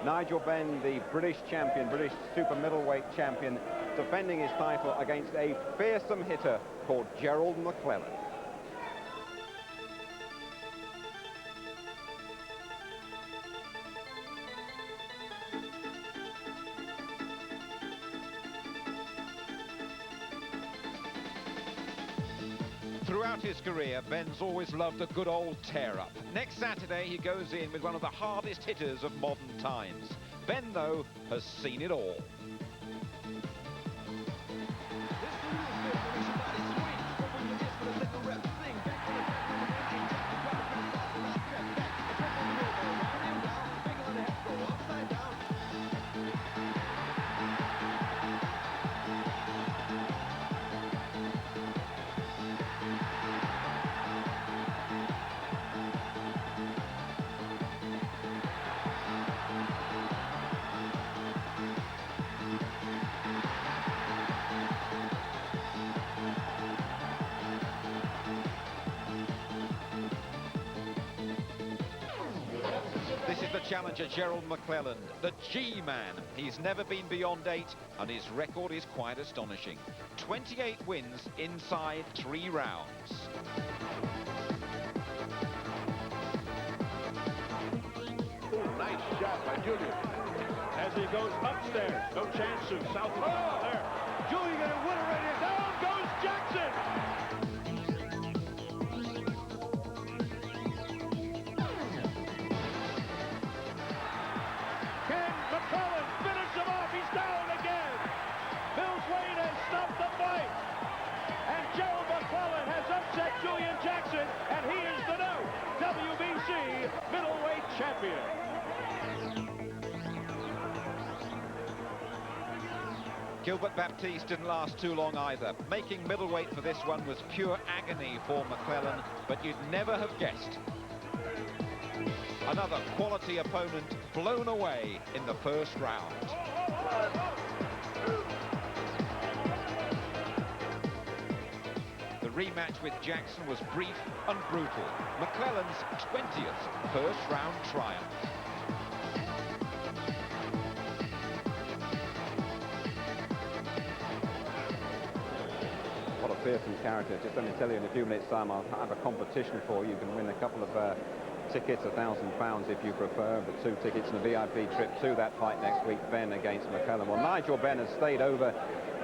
Nigel Benn, the British champion, British super middleweight champion, defending his title against a fearsome hitter called Gerald McClellan. Throughout his career, Ben's always loved a good old tear-up. Next Saturday, he goes in with one of the hardest hitters of modern times. Ben, though, has seen it all. This is the challenger, Gerald McClellan, the G-man. He's never been beyond 8, and his record is quite astonishing. 28 wins inside 3 rounds. Nice shot by Julian. As he goes upstairs, no chance of south of there. Julian gonna win it right here. Down goes Jackson. McClellan finish him off. He's down again. Bill's Wayne has stopped the fight. And Gerald McClellan has upset Julian Jackson, and he is the new WBC middleweight champion. Gilbert Baptiste didn't last too long either. Making middleweight for this one was pure agony for McClellan, but you'd never have guessed. Another quality opponent blown away in the first round. The rematch with Jackson was brief and brutal. McClellan's 20th first round triumph. What a fearsome character. Just let me tell you, in a few minutes' time, I'll have a competition for you. You can win a couple of tickets, £1,000 if you prefer, but 2 tickets and a VIP trip to that fight next week, Ben against McClellan. Well, Nigel Benn has stayed over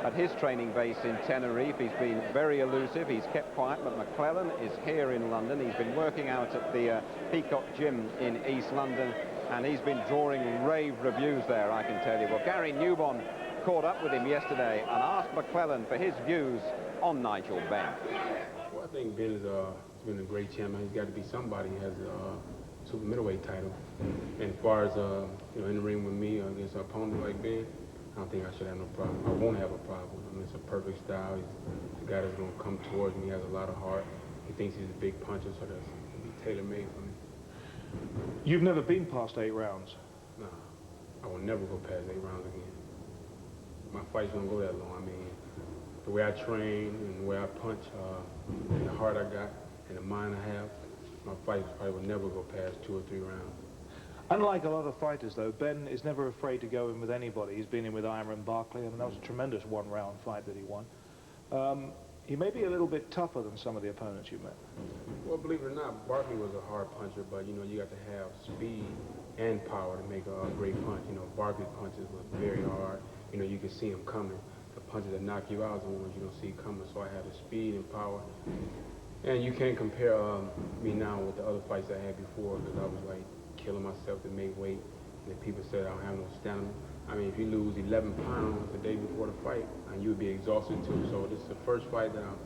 at his training base in Tenerife. He's been very elusive. He's kept quiet, but McClellan is here in London. He's been working out at the Peacock Gym in East London, and he's been drawing rave reviews there, I can tell you. Well, Gary Newbon caught up with him yesterday and asked McClellan for his views on Nigel Benn. Well, I think Ben has been a great champion. He's got to be somebody. He has a super middleweight title. And as far as you know, in the ring with me against an opponent like Ben, I don't think I should have no problem. I won't have a problem. I mean, it's a perfect style. He's a guy that's going to come towards me. He has a lot of heart. He thinks he's a big puncher, so that's going to be tailor-made for me. You've never been past 8 rounds? No, I will never go past 8 rounds again. My fights don't go that long. I mean, the way I train and the way I punch, and the heart I got, and the mind I have, my fights probably will never go past 2 or 3 rounds. Unlike a lot of fighters, though, Ben is never afraid to go in with anybody. He's been in with Iron Barkley. I mean, that was a tremendous 1-round fight that he won. He may be a little bit tougher than some of the opponents you met. Well, believe it or not, Barkley was a hard puncher, but, you know, you got to have speed and power to make a great punch. You know, Barkley's punches was very hard. You know, you can see him coming. The punches that knock you out are the ones you don't see coming, so I have the speed and power. And you can't compare me now with the other fights I had before, because I was like killing myself to make weight, and people said I don't have no stamina. I mean, if you lose 11 pounds the day before the fight, and you would be exhausted too. So this is the first fight that I'm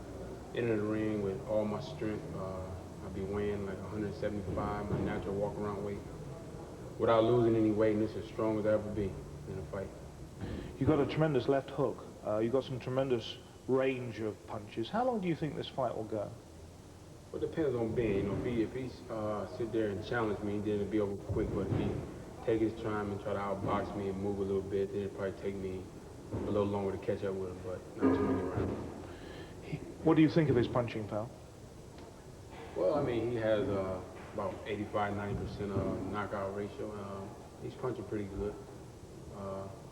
in the ring with all my strength. I'll be weighing like 175, my natural walk-around weight, without losing any weight, and this is as strong as I ever be in a fight. You got a tremendous left hook. You got some tremendous range of punches. How long do you think this fight will go? Well, it depends on Ben. You know, if he sit there and challenge me, then it'll be over quick. But if he take his time and try to outbox me and move a little bit, then it'll probably take me a little longer to catch up with him, but not too many rounds. What do you think of his punching power? Well, I mean, he has about 85–90% knockout ratio. He's punching pretty good.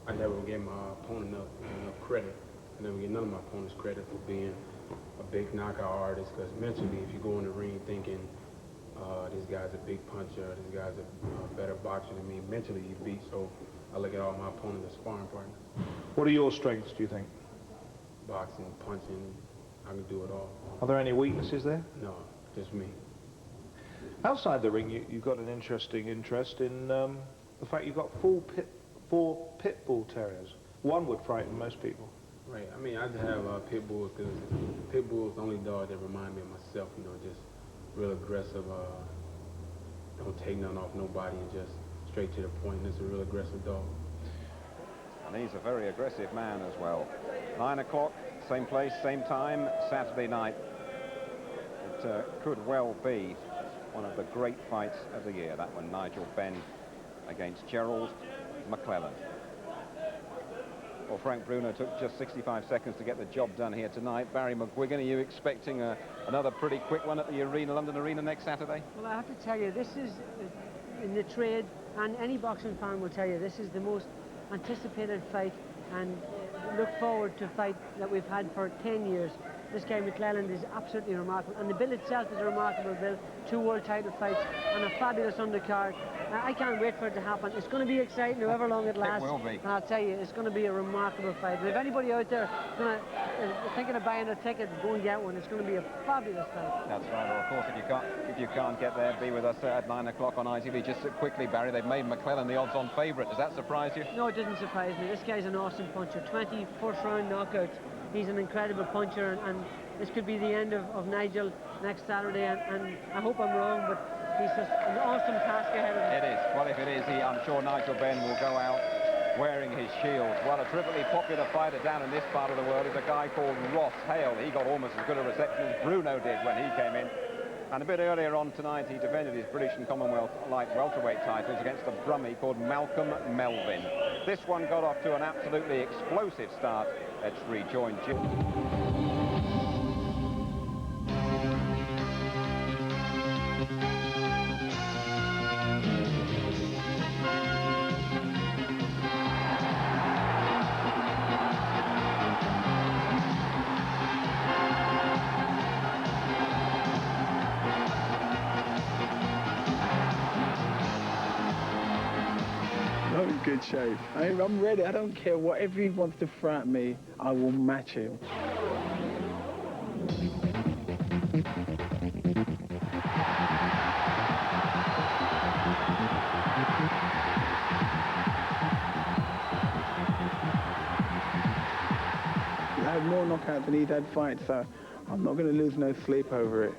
I never give my opponent enough credit. I never give none of my opponents credit for being a big knockout artist, because mentally, if you go in the ring thinking this guy's a big puncher, this guy's a better boxer than me, mentally you beat. So I look at all my opponents as sparring partners. What are your strengths, do you think? Boxing, punching, I can do it all. Are there any weaknesses there? No, just me. Outside the ring, you've got an interesting interest in the fact you've got four pit bull terriers. One would frighten most people. Right. I mean, I just have pit bulls because pit bull's the only dog that remind me of myself. You know, just real aggressive. Don't take none off nobody and just straight to the point. And it's a real aggressive dog. And he's a very aggressive man as well. 9 o'clock, same place, same time, Saturday night. It could well be one of the great fights of the year, that one, Nigel Benn against Gerald McClellan. Well, Frank Bruno took just 65 seconds to get the job done here tonight. Barry McGuigan, are you expecting another pretty quick one at the arena, London Arena, next Saturday? Well, I have to tell you, this is, in the trade, and any boxing fan will tell you, this is the most anticipated fight and look forward to fight that we've had for 10 years. This guy McClellan is absolutely remarkable, and the bill itself is a remarkable bill. 2 world title fights and a fabulous undercard. I can't wait for it to happen. It's going to be exciting, however long it lasts. It will be. And I'll tell you, it's going to be a remarkable fight. And if anybody out there thinking of buying a ticket, go and get one. It's going to be a fabulous fight. That's right. Well, of course, if you can't get there, be with us at 9 o'clock on ITV. Just quickly, Barry, they've made McClellan the odds-on favourite. Does that surprise you? No, it doesn't surprise me. This guy's an awesome puncher. 20 first-round knockouts. He's an incredible puncher, and this could be the end of Nigel next Saturday, and I hope I'm wrong, but he's just an awesome task ahead of him. It is. Well, if it is, I'm sure Nigel Benn will go out wearing his shield. Well, a terrifically popular fighter down in this part of the world is a guy called Ross Hale. He got almost as good a reception as Bruno did when he came in. And a bit earlier on tonight, he defended his British and Commonwealth light welterweight titles against a Brummie called Malcolm Melvin. This one got off to an absolutely explosive start. Let's rejoin Jim. I'm in good shape. I'm ready. I don't care whatever he wants to throw at me, I will match him. I had more knockouts than he'd had fights, so I'm not going to lose no sleep over it.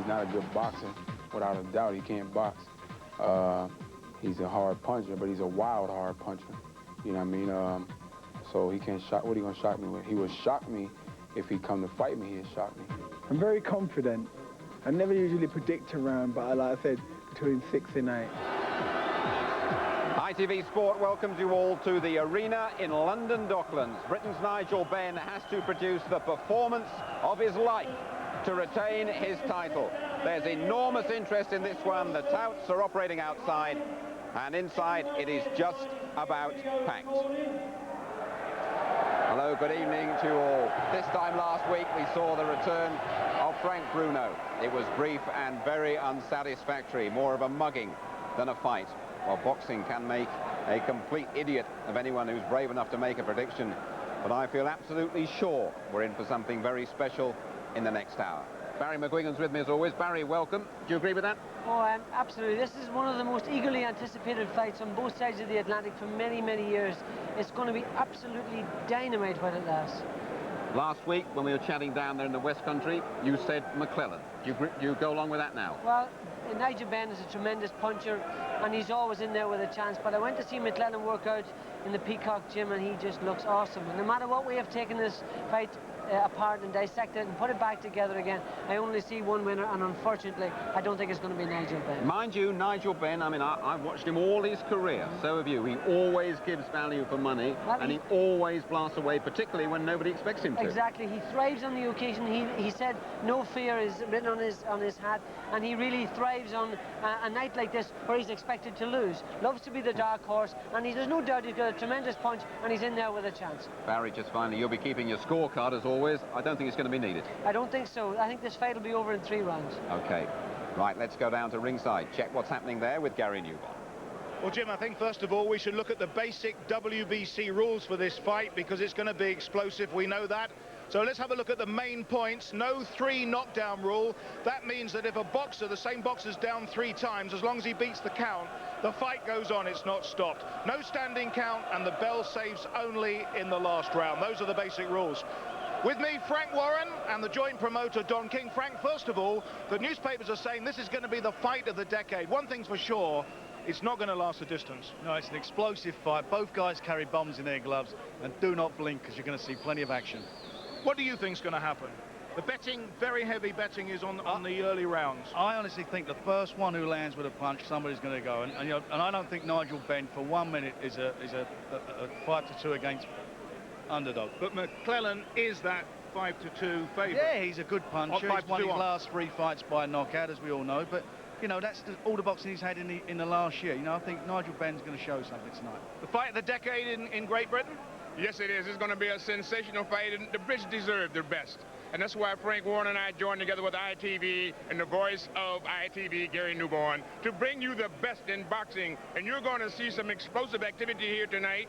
Not a good boxer, without a doubt. He can't box. He's a hard puncher, but he's a wild hard puncher. You know what I mean? So he can't shock. What are you gonna shock me with? He would shock me if he come to fight me. He'd shock me. I'm very confident. I never usually predict a round, but like I said, between 6 and 8. ITV Sport welcomes you all to the arena in London Docklands. Britain's Nigel Benn has to produce the performance of his life to retain his title. There's enormous interest in this one. The touts are operating outside, and inside it is just about packed. Hello, good evening to all. This time last week we saw the return of Frank Bruno. It was brief and very unsatisfactory, more of a mugging than a fight. Well, boxing can make a complete idiot of anyone who's brave enough to make a prediction, but I feel absolutely sure we're in for something very special in the next hour. Barry McGuigan's with me as always. Barry, welcome. Do you agree with that? Oh, absolutely. This is one of the most eagerly anticipated fights on both sides of the Atlantic for many, many years. It's going to be absolutely dynamite when it lasts. Last week, when we were chatting down there in the West Country, you said McClellan. Do you go along with that now? Well, Nigel Benn is a tremendous puncher, and he's always in there with a chance. But I went to see McClellan work out in the Peacock Gym, and he just looks awesome. And no matter what way I've taken this fight apart and dissect it and put it back together again, I only see one winner, and unfortunately I don't think it's going to be Nigel Benn. Mind you, Nigel Benn, I mean, I've watched him all his career, so have you. He always gives value for money, and he always blasts away, particularly when nobody expects him to. Exactly, he thrives on the occasion. He said no fear is written on his hat, and he really thrives on a night like this where he's expected to lose. Loves to be the dark horse, and there's no doubt he's got a tremendous punch, and he's in there with a chance. Barry, just finally, you'll be keeping your scorecard as always. I don't think it's going to be needed. I don't think so. I think this fight will be over in 3 rounds. Okay. Right, let's go down to ringside. Check what's happening there with Gary Newborn. Well, Jim, I think first of all we should look at the basic WBC rules for this fight, because it's going to be explosive, we know that. So let's have a look at the main points. No 3 knockdown rule. That means that if a boxer, the same boxer's down 3 times, as long as he beats the count, the fight goes on, it's not stopped. No standing count, and the bell saves only in the last round. Those are the basic rules. With me, Frank Warren and the joint promoter, Don King. Frank, first of all, the newspapers are saying this is going to be the fight of the decade. One thing's for sure, it's not going to last a distance. No, it's an explosive fight. Both guys carry bombs in their gloves, and do not blink, because you're going to see plenty of action. What do you think's going to happen? The betting, very heavy betting, is on the early rounds. I honestly think the first one who lands with a punch, somebody's going to go. And I don't think Nigel Benn, for 1 minute, is a 5-2 against underdog. But McClellan is that 5-2 favourite. Yeah, he's a good puncher. He's won his last 3 fights by knockout, as we all know. But you know, that's all the boxing he's had in the last year. You know, I think Nigel Benn's going to show something tonight. The fight of the decade in Great Britain? Yes, it is. It's going to be a sensational fight, and the Brits deserve their best. And that's why Frank Warren and I joined together with ITV and the voice of ITV, Gary Newborn, to bring you the best in boxing. And you're going to see some explosive activity here tonight.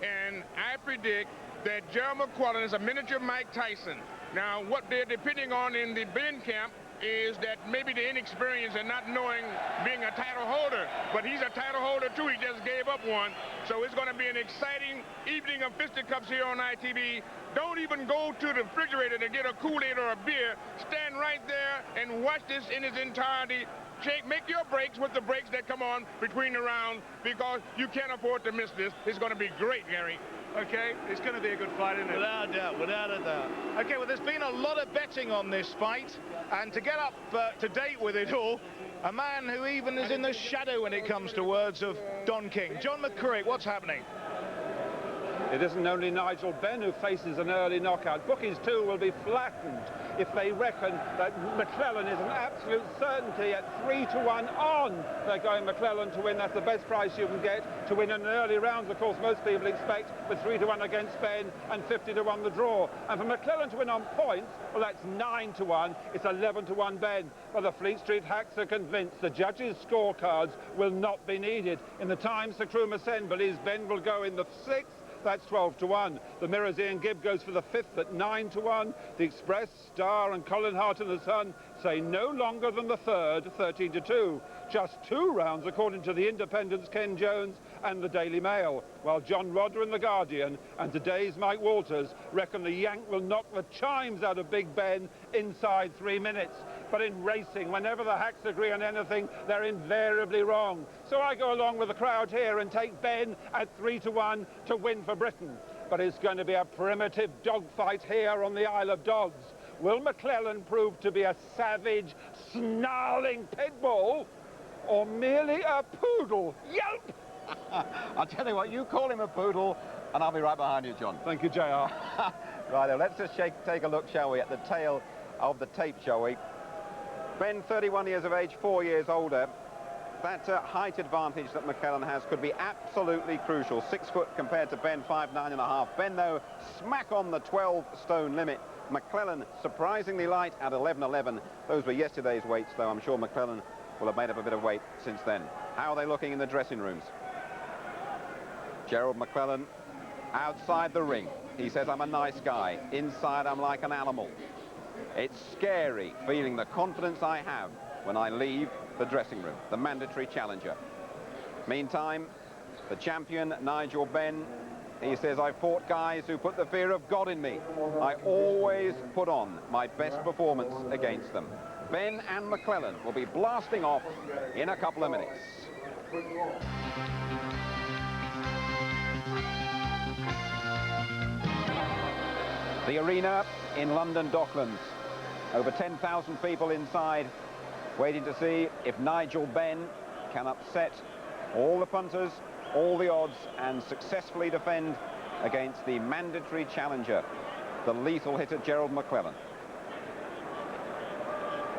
And I predict that Gerald McClellan is a miniature Mike Tyson. Now, what they're depending on in the Benn camp is that maybe the inexperience and not knowing being a title holder, but he's a title holder too. He just gave up one. So it's going to be an exciting evening of fisticuffs here on ITV. Don't even go to the refrigerator to get a Kool-Aid or a beer. Stand right there and watch this in its entirety. Make your breaks with the breaks that come on between the rounds, because you can't afford to miss this. It's going to be great, Gary. Okay, it's going to be a good fight, isn't it? Without a doubt, without a doubt. Okay, well, there's been a lot of betting on this fight, and to get up to date with it all, a man who even is in the shadow when it comes to words of Don King. John McCurrick, what's happening? It isn't only Nigel Benn who faces an early knockout. Bookies too will be flattened if they reckon that McClellan is an absolute certainty at 3-1 on. They're going McClellan to win. That's the best price you can get to win in early rounds. Of course, most people expect with 3-1 against Benn and 50-1 the draw. And for McClellan to win on points, well, that's 9-1. It's 11-1 Benn. Well, the Fleet Street hacks are convinced the judges' scorecards will not be needed. In the Times, Sir Crew Masen believes Benn will go in the 6th. That's 12-1. The Mirror's Ian Gibb goes for the 5th at 9-1. The Express, Star and Colin Hart and the Sun say no longer than the 3rd, 13-2. Just 2 rounds according to the Independent's Ken Jones and the Daily Mail, while John Rodder in the Guardian and today's Mike Walters reckon the Yank will knock the chimes out of Big Ben inside 3 minutes. But in racing, whenever the hacks agree on anything, they're invariably wrong. So I go along with the crowd here and take Benn at 3-1 to win for Britain. But it's going to be a primitive dogfight here on the Isle of Dogs. Will McClellan prove to be a savage, snarling pit bull, or merely a poodle? Yelp! I'll tell you what, you call him a poodle, and I'll be right behind you, John. Thank you, JR. Right, let's just take a look, shall we, at the tail of the tape, shall we? Benn, 31 years of age, 4 years older. That height advantage that McClellan has could be absolutely crucial. 6 foot compared to Benn, 5'9½". Benn, though, smack on the 12-stone limit. McClellan surprisingly light at 11'11". Those were yesterday's weights, though. I'm sure McClellan will have made up a bit of weight since then. How are they looking in the dressing rooms? Gerald McClellan outside the ring. He says, I'm a nice guy. Inside, I'm like an animal. It's scary feeling the confidence I have when I leave the dressing room, the mandatory challenger. Meantime, the champion, Nigel Benn, he says, I fought guys who put the fear of God in me. I always put on my best performance against them. Benn and McClellan will be blasting off in a couple of minutes. The arena in London Docklands. Over 10,000 people inside, waiting to see if Nigel Benn can upset all the punters, all the odds, and successfully defend against the mandatory challenger, the lethal hitter Gerald McClellan.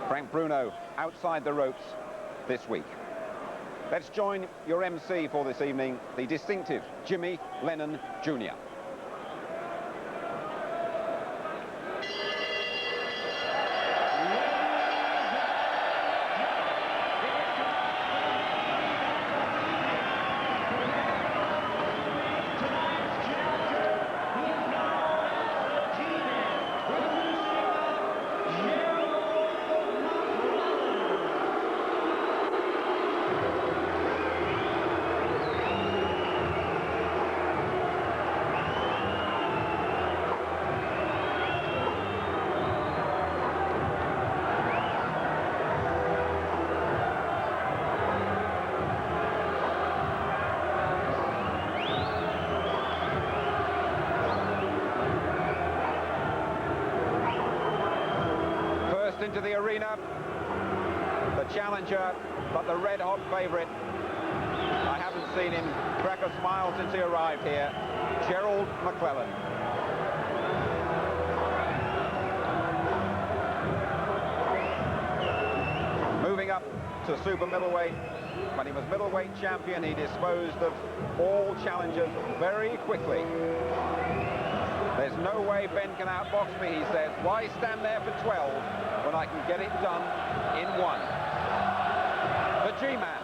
Frank Bruno outside the ropes this week. Let's join your MC for this evening, the distinctive Jimmy Lennon Jr. Into the arena, the challenger, but the red-hot favourite. I haven't seen him crack a smile since he arrived here, Gerald McClellan. Moving up to super middleweight. When he was middleweight champion, he disposed of all challengers very quickly. There's no way Ben can outbox me, he says. Why stand there for 12 when I can get it done in 1? The G-Man.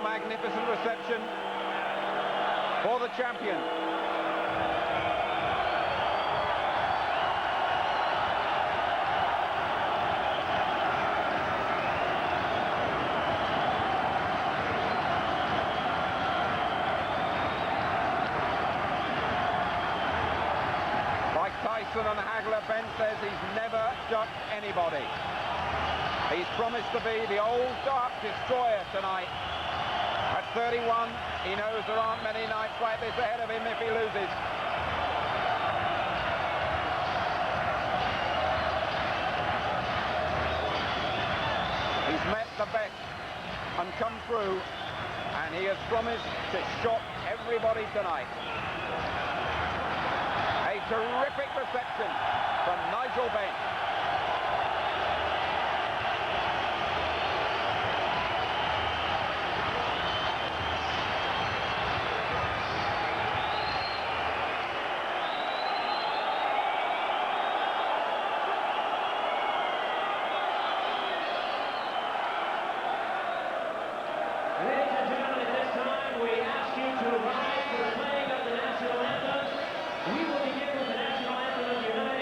Magnificent reception for the champion. Like Tyson and Hagler, Ben says he's never ducked anybody. He's promised to be the old dark destroyer tonight. At 31, he knows there aren't many nights like this ahead of him if he loses. He's met the best and come through, and he has promised to shock everybody tonight. A terrific reception from Nigel Benn. We will begin with the national anthem of the United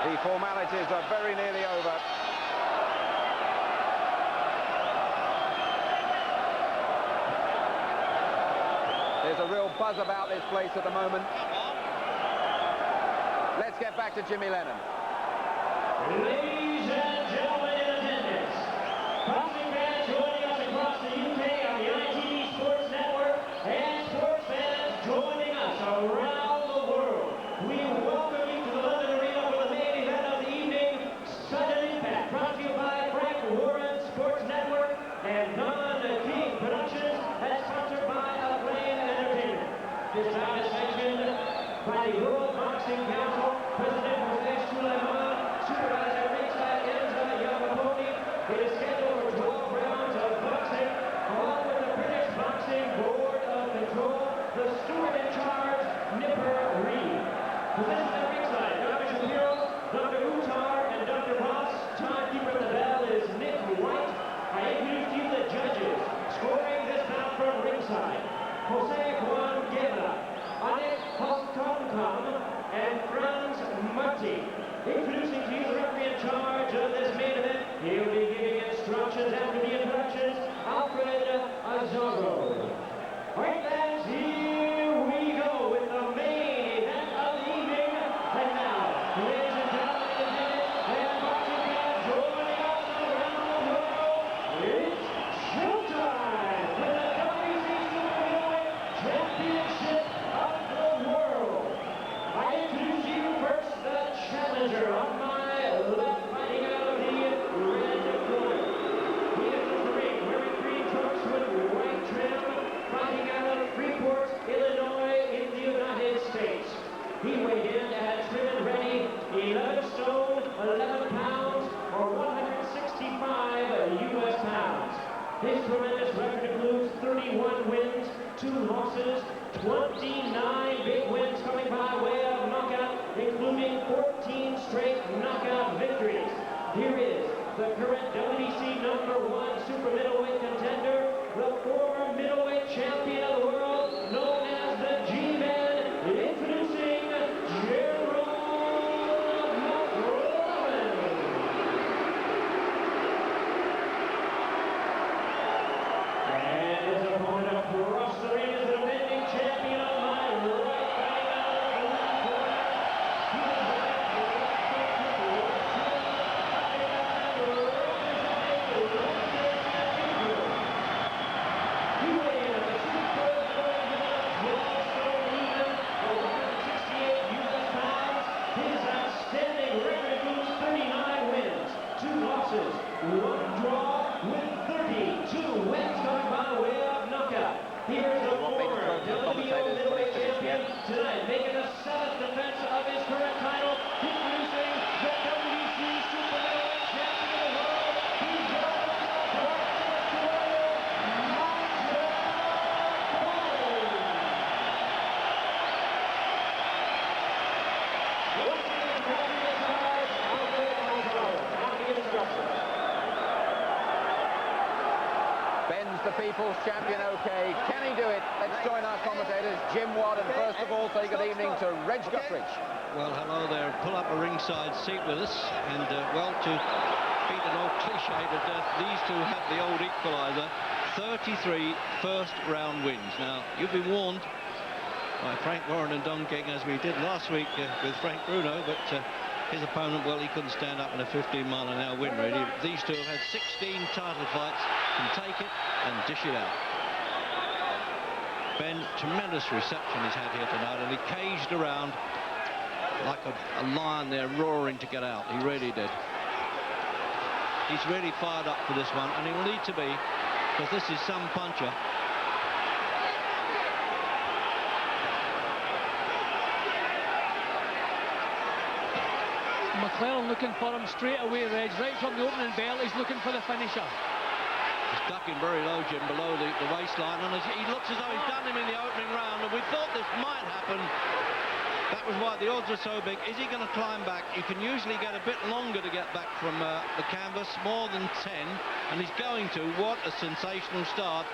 The formalities are very nearly over. There's a real buzz about this place at the moment. Let's get back to Jimmy Lennon. Ladies and gentlemen in attendance, boxing fans joining us across the UK on the ITV Sports Network and sports fans joining us around the world, we welcome you to the London Arena for the main event of the evening, Sudden Impact, brought to you by Frank Warren Sports Network and Don King Productions, and sponsored by Acclaim Entertainment. This time is sanctioned by the World Boxing Council, President Jose Suleiman, Supervisor ringside Enzo Yamaponi. It is scheduled for 12 rounds of boxing, along with the British Boxing Board of Control, the steward in charge, Nipper Reed. Positioned at ringside, Dr. Shapiro, Dr. Uttar, and Dr. Ross. Timekeeper at the bell is Nick White. I introduce to you the judges. Scoring this bout from ringside, Jose Juan Guerra, Anik Hostomkam, and Franz Marti. Introducing to you the referee in charge of this main event. He'll be giving instructions after the introductions, Alfred Azaro. All right, fans, here we go with the main event of the evening. And now, ladies and gentlemen, and boxing fans joining us around the world, it's showtime with the WBC Super Middleweight Championship of the World. I introduce you first the challenger on my left, fighting out of the red corner. He is the ring, wearing green trunks with white trim, fighting out of Freeport, Illinois, in the United States. He weighed in at trim and ready, 11 stone, 11 pounds, or 165 U.S. pounds. His tremendous record includes 31 wins, 2 losses, 29 big wins coming by way of knockout, including 14 straight knockout victories. Here is the current WBC #1 super middleweight contender, the former middleweight champion of the world, known as the G-Man, introducing Gerald McClellan. And his opponent across the ring is the defending champion on my right, fighting out of the left corner. He is he weighed in at the 12 stone even, or 168 U.S. pounds. His outstanding record includes 39 wins, 2 losses, 1 draw, with 32 wins coming by way of knockout. Here's the former WBO middleweight champion tonight, making the 7th defense of his current title, introducing the WBC Super Middleweight Champion of the world, he's Gerald McClellan. Ben's the people's champion, okay. Can he do it? Let's join our commentators, Jim Watt, and first of all, say good evening to Reg Guthridge. Well, hello there. Pull up a ringside seat with us, and well, to beat an old cliche to death, these two have the old equaliser, 33 first-round wins. Now, you've been warned by Frank Warren and Don King, as we did last week with Frank Bruno, but his opponent, well, he couldn't stand up in a 15-mile-an-hour wind, really. These two have had 16 title fights, can take it and dish it out. Ben, tremendous reception he's had here tonight, and he caged around like a lion there, roaring to get out. He really did. He's really fired up for this one, and he will need to be, because this is some puncher. McClellan looking for him straight away, Reg, right from the opening bell. He's looking for the finisher. He's ducking very low, Jim, below the waistline, and he looks as though he's done him in the opening round, and we thought this might happen. That was why the odds are so big. Is he going to climb back? You can usually get a bit longer to get back from the canvas, more than 10, and he's going to. What a sensational start.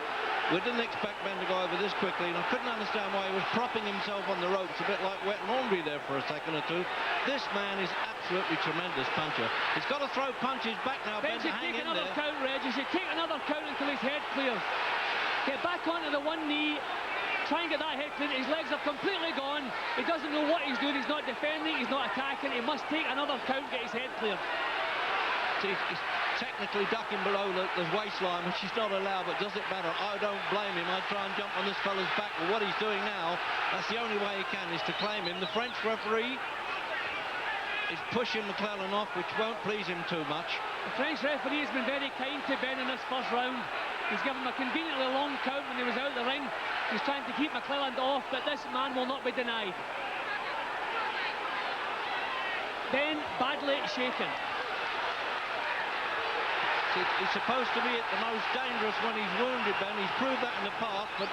We didn't expect Ben to go over this quickly, and I couldn't understand why he was propping himself on the ropes, a bit like wet laundry there for a second or two. This man is absolutely tremendous puncher. He's got to throw punches back now. Ben, should hang take in another there. count, Reg. He should take another count until his head clears. Get back onto the one knee. Try and get that head clear. His legs are completely gone. He doesn't know what he's doing. He's not defending. He's not attacking. He must take another count, get his head cleared. He's technically ducking below the waistline, which is not allowed, but does it matter? I don't blame him. I'd try and jump on this fella's back. But what he's doing now, that's the only way he can, is to claim him. The French referee is pushing McClellan off, which won't please him too much. The French referee has been very kind to Ben in this first round. He's given him a conveniently long count when he was out of the ring. He's trying to keep McClellan off, but this man will not be denied. Ben badly shaken. He's supposed to be at the most dangerous when he's wounded, Ben. He's proved that in the past, but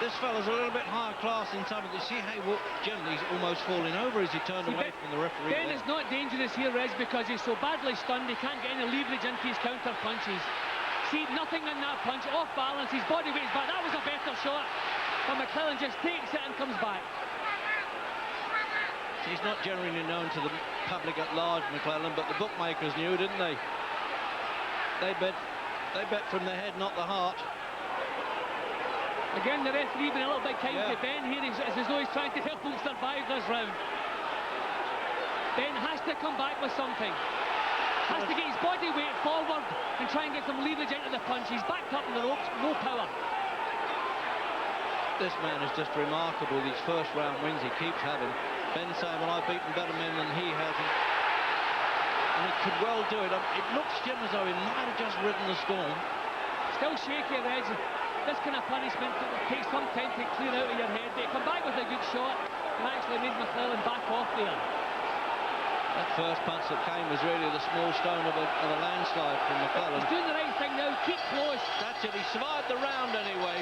this fella's a little bit higher class in some of the... See how he walked gently, he's almost falling over as he turned away from the referee. Ben is not dangerous here, Reg, because he's so badly stunned he can't get any leverage into his counter punches. See, nothing in that punch, off balance, his body weight's back. That was a better shot, but McClellan just takes it and comes back. He's not generally known to the public at large, McClellan, but the bookmakers knew, didn't they? They bet from the head, not the heart. Again, the referee been a little bit kind to Ben here. It's as though he's trying to help him survive this round. Ben has to come back with something. Has to get his body weight forward and try and get some leverage into the punch. He's backed up in the ropes, no power. This man is just remarkable. These first round wins he keeps having. Ben saying, well, I've beaten better men than he has. And he could well do it. It looks, Jim, as though he might have just ridden the storm. Still shaky, Reg. This kind of punishment takes some time to clear out of your head. They come back with a good shot and actually made McClellan back off there. That first punch that came was really the small stone of a landslide from McClellan. He's doing the right thing now. Keep close. That's it. He survived the round anyway.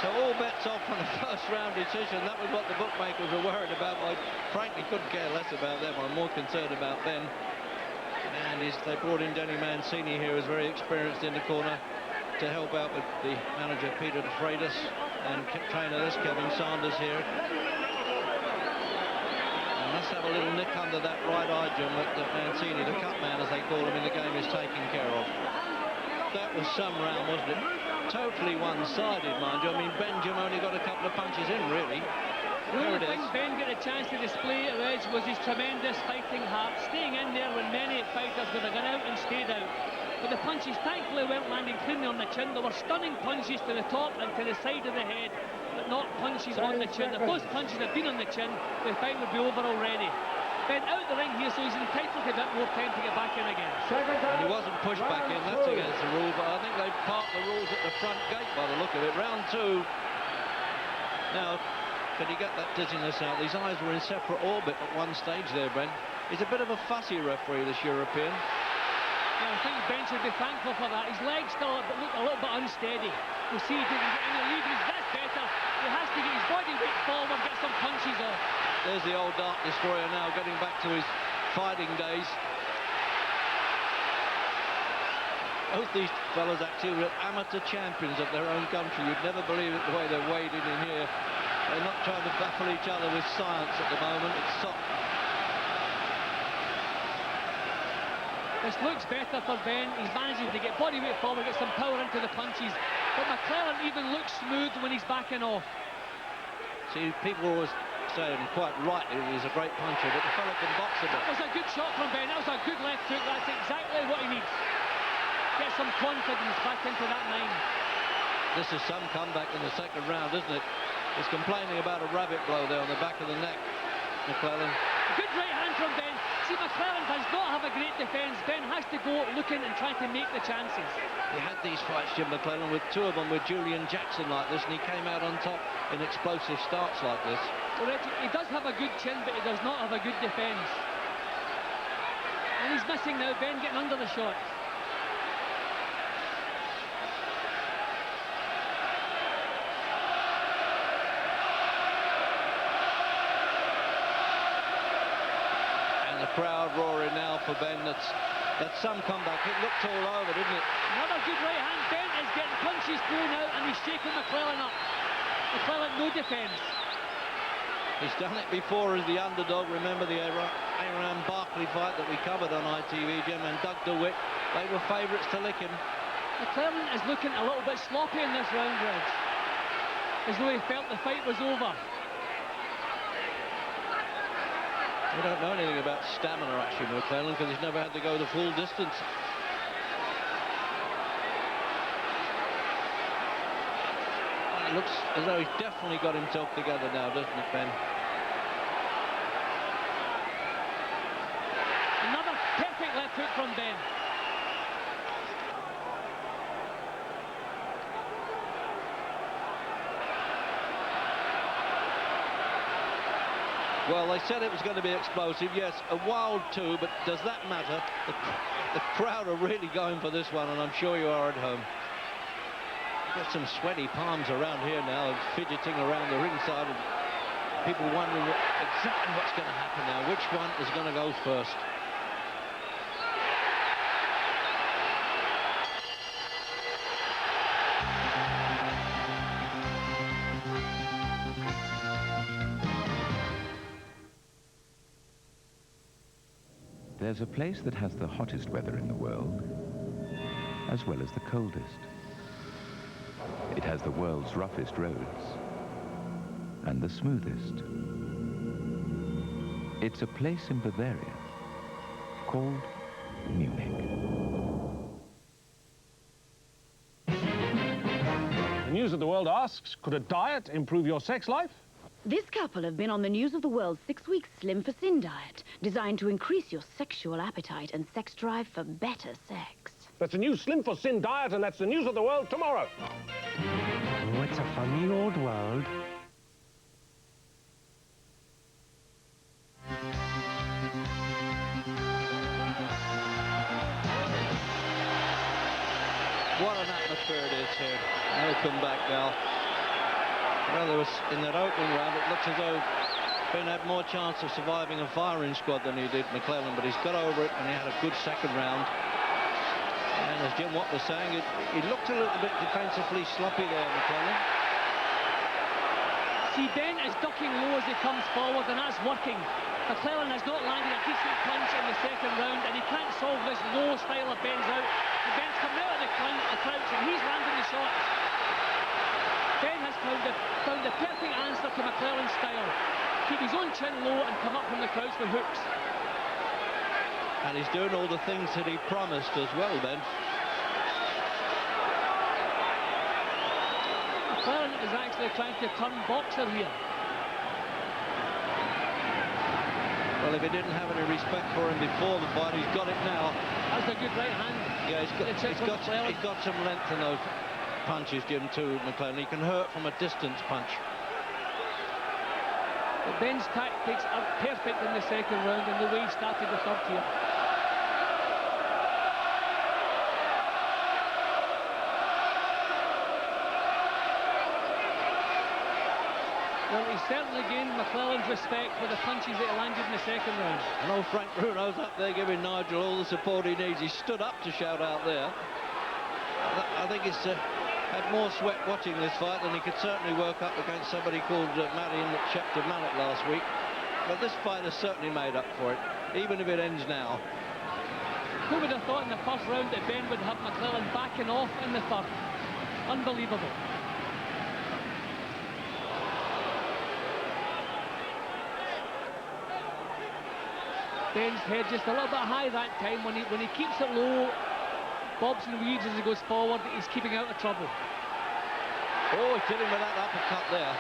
So all bets off on the first round decision. That was what the bookmakers were worried about. I frankly couldn't care less about them. I'm more concerned about Ben. And they brought in Denny Mancini here, who's very experienced in the corner, to help out with the manager Peter De Freitas and trainer this Kevin Sanders here. And must have a little nick under that right eye, Jim, that Mancini, the cut man as they call him in the game, is taking care of. That was some round, wasn't it? Totally one-sided, mind you. I mean, Benjamin only got a couple of punches in, really. The only thing Ben got a chance to display at Reg was his tremendous fighting heart, staying in there when many fighters would have gone out and stayed out. But the punches thankfully weren't landing cleanly on the chin. There were stunning punches to the top and to the side of the head, but not punches on the chin. If those punches had been on the chin, the fight would be over already. Ben out the ring here, so he's entitled to a bit more time to get back in again. And he wasn't pushed back in, that's against the rule, but I think they've parked the rules at the front gate by the look of it. Round two. Now, could he get that dizziness out? These eyes were in separate orbit at one stage there, Ben. He's a bit of a fussy referee, this European. Yeah, I think Ben should be thankful for that. His legs still look a little bit unsteady. We'll see if he can get any leverage. That's better. He has to get his body weight forward, get some punches off. There's the old Dark Destroyer now, getting back to his fighting days. Both these fellas actually were amateur champions of their own country. You'd never believe it the way they're wading in here. They're not trying to baffle each other with science at the moment. It's soft. This looks better for Ben. He's managing to get body weight forward, get some power into the punches. But McClellan even looks smooth when he's backing off. See, people always saying quite rightly that he's a great puncher, but the fellow can box a bit. That was a good shot from Ben. That was a good left hook. That's exactly what he needs. Get some confidence back into that mind. This is some comeback in the second round, isn't it? He's complaining about a rabbit blow there on the back of the neck, McClellan. Good right hand from Ben. See, McClellan does not have a great defence. Ben has to go looking and trying to make the chances. He had these fights, Jim McClellan, with two of them with Julian Jackson like this, and he came out on top in explosive starts like this. Well, Reggie, he does have a good chin, but he does not have a good defence. And he's missing now, Ben getting under the shot. And the crowd roaring now for Ben. That's That's some comeback. It looked all over, didn't it? Another good right hand. Ben is getting punches through now, and he's shaking McClellan up. McClellan, no defence. He's done it before as the underdog. Remember the Aaron Barkley fight that we covered on ITV, Jim, and Doug DeWitt. They were favourites to lick him. McClellan is looking a little bit sloppy in this round, Reg. As though he felt the fight was over. We don't know anything about stamina, actually, McClellan, because he's never had to go the full distance. It looks as though he's definitely got himself together now, doesn't it, Ben? Another perfect left hook from Ben. Well, they said it was going to be explosive. Yes, a wild two, but does that matter? The crowd are really going for this one, and I'm sure you are at home. Got some sweaty palms around here now, fidgeting around the ringside, and people wondering exactly what's going to happen now. Which one is going to go first? There's a place that has the hottest weather in the world, as well as the coldest. It has the world's roughest roads and the smoothest. It's a place in Bavaria called Munich. The News of the World asks, could a diet improve your sex life? This couple have been on the News of the World's 6-week Slim for Sin diet, designed to increase your sexual appetite and sex drive for better sex. That's the new Slim for Sin diet, and that's the News of the World tomorrow. Oh, it's a funny old world. What an atmosphere it is here. They'll come back now. Well, there was, in that opening round, it looked as though Ben had more chance of surviving a firing squad than he did McClellan, but he's got over it and he had a good second round. And as Jim Watt was saying, he looked a little bit defensively sloppy there, McClellan. See, Ben is ducking low as he comes forward, and that's working. McClellan has not landed a decent punch in the second round, and he can't solve this low style of Ben's out. And Ben's coming out of the crouch, and he's landing the shots. Ben has found the perfect answer to McClellan's style. Keep his own chin low and come up from the crouch with hooks. And he's doing all the things that he promised as well, Ben. McClellan is actually trying to turn boxer here. Well, if he didn't have any respect for him before the fight, he's got it now. That's a good right hand. Yeah, he's got some length in those punches, Jim, too, McClellan. He can hurt from a distance punch. But Ben's tactics are perfect in the second round, and the way he started the third here. Well, he certainly gained McClellan's respect for the punches that he landed in the second round. And old Frank Bruno's up there giving Nigel all the support he needs. He stood up to shout out there. I think he's had more sweat watching this fight than he could certainly work up against somebody called Marion Shepter Mallet last week. But this fight has certainly made up for it, even if it ends now. Who would have thought in the first round that Ben would have McClellan backing off in the third? Unbelievable. Ben's head just a little bit high that time. When he keeps it low, bobs and weaves as he goes forward, he's keeping out of trouble. Oh, he's hitting with that uppercut there.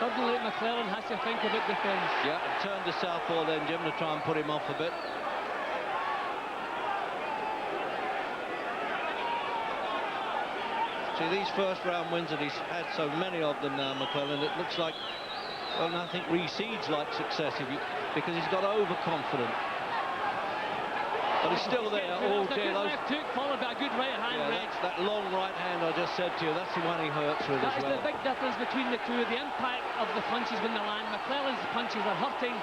Suddenly McClellan has to think about defence. Yeah, and turn to southpaw then, Jim, to try and put him off a bit. See, these first round wins that he's had so many of them now, McClellan, it looks like, well, nothing recedes like success because he's got overconfident. But he's still there. Oh, dear. Good left hook followed by a good right hand, Reg. That's that long right hand I just said to you. That's the one he hurts with as well. That is the big difference between the two. The impact of the punches when they land. McClellan's punches are hurting,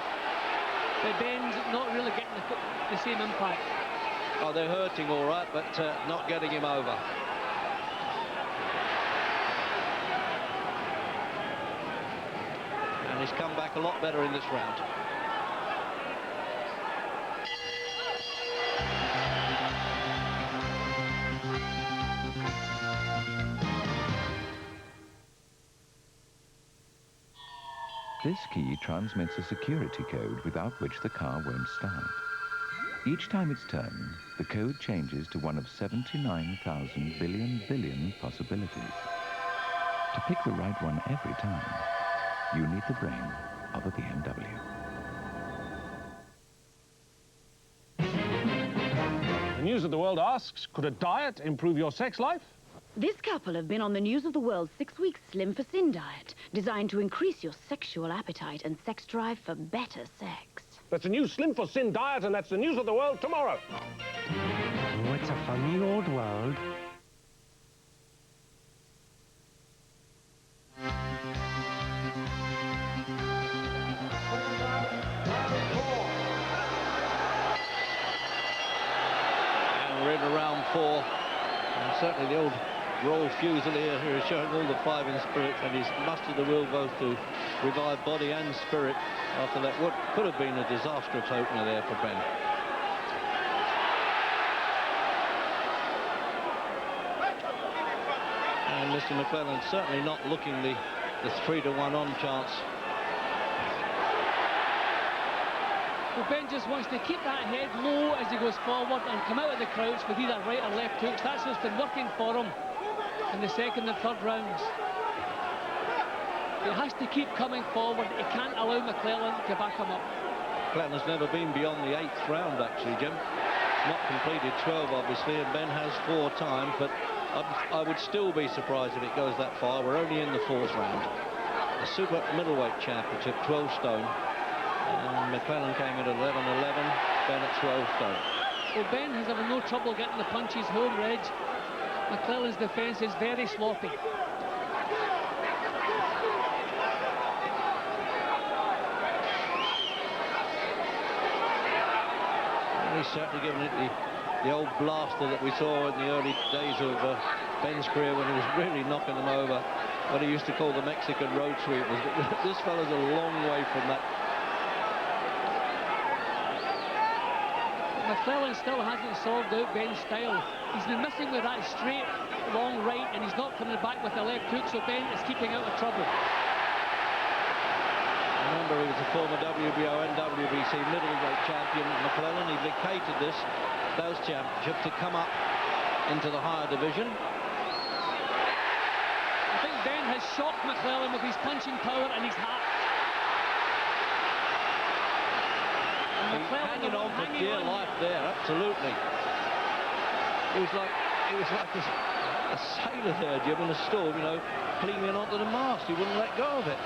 but Ben's not really getting the same impact. Oh, they're hurting all right, but not getting him over. And he's come back a lot better in this round. This key transmits a security code without which the car won't start. Each time it's turned, the code changes to one of 79,000 billion possibilities. To pick the right one every time, you need the brain of a BMW. The News of the World asks, could a diet improve your sex life? This couple have been on the News of the World 6-week Slim for Sin diet, designed to increase your sexual appetite and sex drive for better sex. That's a new Slim for Sin diet, and that's the News of the World tomorrow. Oh, it's a funny old world. And we're in round 4. And certainly the old Royal Fusilier here is showing all the five in spirit, and he's mustered the will both to revive body and spirit after that what could have been a disastrous opener there for Ben. And Mr. McClellan certainly not looking the 3-to-1 on chance. Well, Ben just wants to keep that head low as he goes forward and come out of the crouch with either right or left hooks. That's what's been working for him in the second and third rounds. He has to keep coming forward. He can't allow McClellan to back him up. McClellan's never been beyond the 8th round, actually, Jim. Not completed 12, obviously, and Ben has 4 times, but I would still be surprised if it goes that far. We're only in the 4th round. The Super Middleweight Championship, 12 stone. And McClellan came in at 11-11, Ben at 12 stone. Well, Ben has having no trouble getting the punches home, Reg. McClellan's defence is very sloppy. And he's certainly given it the old blaster that we saw in the early days of Ben's career when he was really knocking them over. What he used to call the Mexican road sweepers. This fellow's a long way from that. McClellan still hasn't solved out Ben's style. He's been missing with that straight, long right, and he's not coming back with the left hook, so Ben is keeping out of trouble. Remember, he was a former WBO and WBC middleweight champion, McClellan. He vacated those championships to come up into the higher division. I think Ben has shocked McClellan with his punching power and his hat. Hanging on for dear life there, absolutely. It was like a sailor there, Jim, in a storm, you know, clinging onto the mast. He wouldn't let go of it.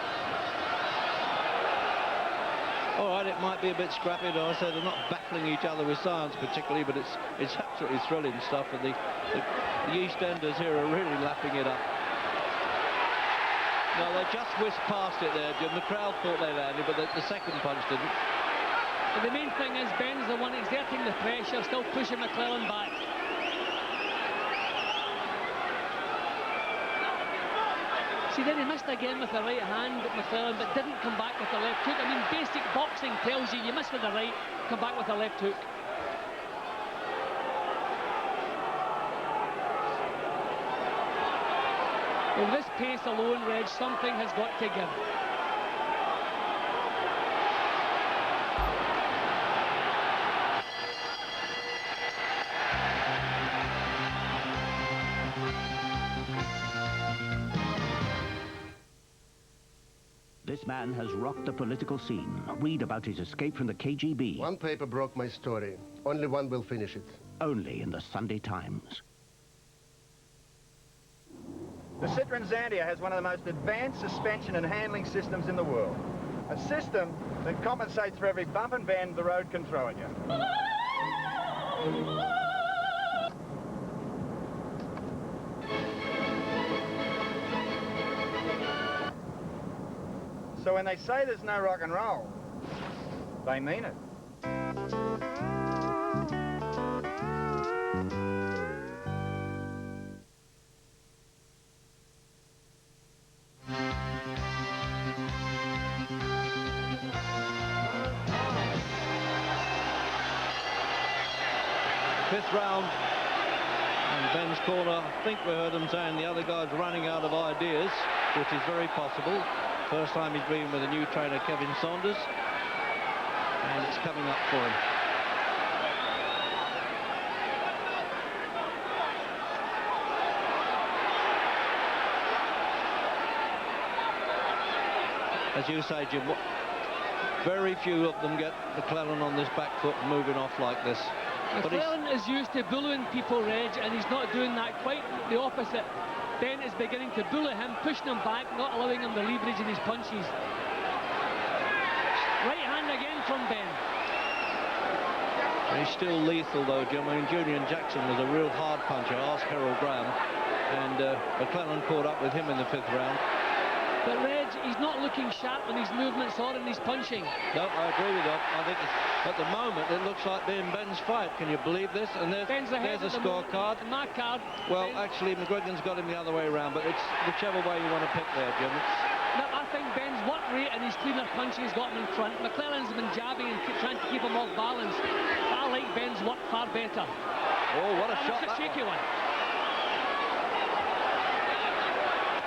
All right, it might be a bit scrappy, though. I said they're not battling each other with science particularly, but it's absolutely thrilling stuff, and the East Enders here are really lapping it up. No, they just whisked past it there, Jim. The crowd thought they landed, but the second punch didn't. But the main thing is Ben's the one exerting the pressure, still pushing McClellan back. See, then he missed again with the right hand, McClellan, but didn't come back with the left hook. I mean, basic boxing tells you miss with the right, come back with the left hook. With this pace alone, Reg, something has got to give. This man has rocked the political scene. Read about his escape from the KGB. One paper broke my story. Only one will finish it. Only in the Sunday Times. The Citroen Xandia has one of the most advanced suspension and handling systems in the world. A system that compensates for every bump and bend the road can throw at you. So when they say there's no rock and roll, they mean it. Fifth round, and Ben's corner. I think we heard him saying the other guy's running out of ideas, which is very possible. First time he's been with a new trainer, Kevin Saunders, and it's coming up for him. As you say, Jim, very few of them get McClellan on this back foot moving off like this. McClellan is used to bullying people, Reg, and he's not doing that. Quite the opposite. Ben is beginning to bully him, pushing him back, not allowing him the leverage in his punches. Right hand again from Ben. He's still lethal, though, Jim. I mean, Julian Jackson was a real hard puncher. Ask Harold Graham. And McClellan caught up with him in the fifth round. But, Reg, he's not looking sharp in his movements or in his punching. No, I agree with that. I think at the moment it looks like being Ben's fight. Can you believe this? And there's a scorecard. My card. Well, actually, McGuigan's got him the other way around, but it's whichever way you want to pick there, Jim. No, I think Ben's work rate and his cleaner punching has got him in front. McClellan's been jabbing and trying to keep him off balance. I like Ben's work far better. Oh, what a shot that that shaky one.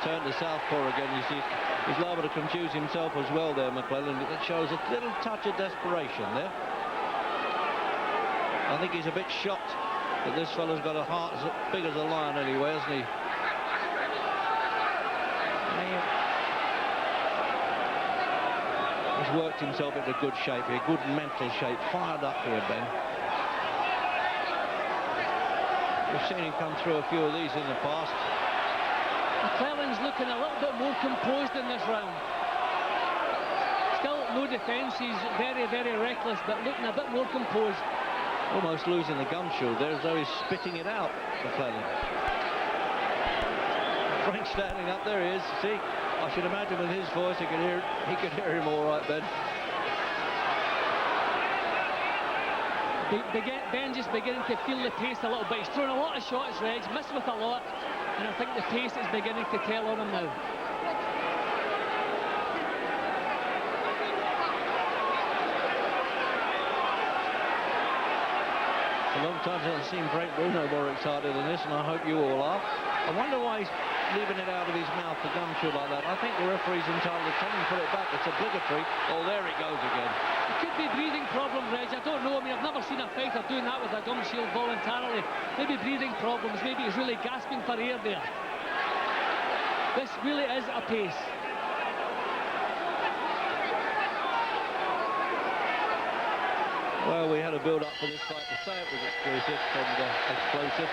Turn to southpaw again. You see, he's liable to confuse himself as well there, McClellan. It shows a little touch of desperation there. I think he's a bit shocked that this fellow's got a heart as big as a lion anyway, hasn't he? He's worked himself into good shape here, good mental shape, fired up here, Ben. We've seen him come through a few of these in the past. McClellan's looking a little bit more composed in this round. Still no defence, he's very, very reckless, but looking a bit more composed. Almost losing the gum shield there as though he's spitting it out, McClellan. Frank standing up, there he is. See, I should imagine with his voice he could hear him all right, Ben. Ben just beginning to feel the pace a little bit. He's thrown a lot of shots, Reg, missed with a lot, and I think the pace is beginning to tell on him now. A long time since I've seen Frank Bruno more excited than this, and I hope you all are. I wonder why he's leaving it out of his mouth, the gum chew like that. I think the referee's entitled to tell him to put it back. It's obligatory. Oh, there it goes again. It could be breathing problem, Reg. I don't know. I mean, I've never seen a fighter doing that with a gum shield voluntarily. Maybe breathing problems. Maybe he's really gasping for air there. This really is a pace. Well, we had a build-up for this fight to say it was exclusive and explosive.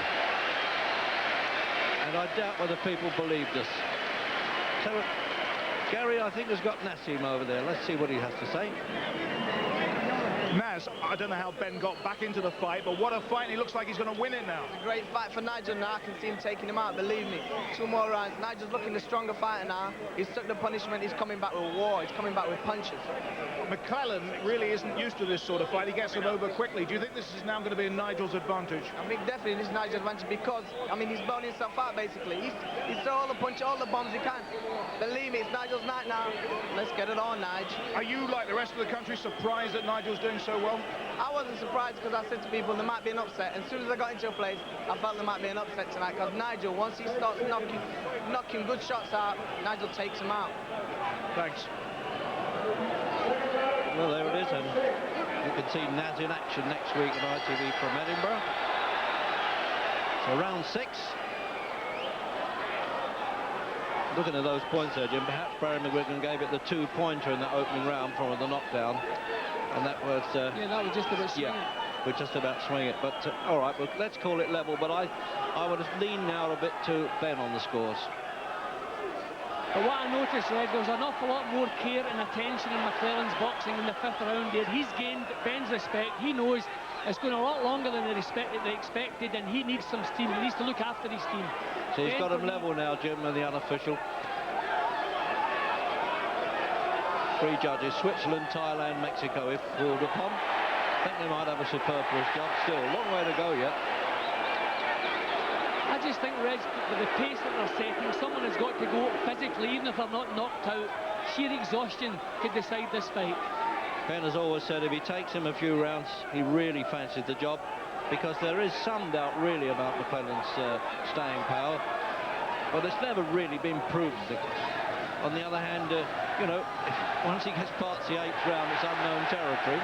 And I doubt whether people believed us. So, Gary, I think, has got Nassim over there. Let's see what he has to say. Nas, I don't know how Ben got back into the fight, but what a fight. He looks like he's going to win it now. It's a great fight for Nigel now. I can see him taking him out, believe me. 2 more rounds. Nigel's looking the stronger fighter now. He's took the punishment. He's coming back with war. He's coming back with punches. McClellan really isn't used to this sort of fight. He gets it over quickly. Do you think this is now going to be in Nigel's advantage? I think definitely this is Nigel's advantage because, I mean, he's blown himself out, basically. He's thrown all the punches, all the bombs he can. Believe me, it's Nigel's night now. Let's get it on, Nigel. Are you, like the rest of the country, surprised that Nigel's doing so well? I wasn't surprised because I said to people there might be an upset. And as soon as I got into a place, I felt there might be an upset tonight because Nigel, once he starts knocking good shots out, Nigel takes him out. Thanks. Well, there it is, and you can see Naz in action next week on ITV from Edinburgh. So round 6. Looking at those points there, Jim, perhaps Barry McGuigan gave it the 2-pointer in that opening round from the knockdown. And that was... yeah, that was just about swing it. We're just about swing it. But, all right, well, let's call it level. But I would have leaned now a bit to Ben on the scores. But what I noticed, Red, there was an awful lot more care and attention in McClellan's boxing in the 5th round here. He's gained Ben's respect. He knows It's going a lot longer than they expected, and he needs some steam. He needs to look after his team. So he's got him level now, Jim, and the unofficial. 3 judges, Switzerland, Thailand, Mexico, if called upon. I think they might have a superfluous job still. A long way to go yet. I just think, Reg, with the pace that they're setting, someone has got to go physically, even if they're not knocked out. Sheer exhaustion could decide this fight. Ben has always said if he takes him a few rounds, he really fancies the job, because there is some doubt really about McClellan's staying power, but it's never really been proven. On the other hand, you know, once he gets past the 8th round, it's unknown territory.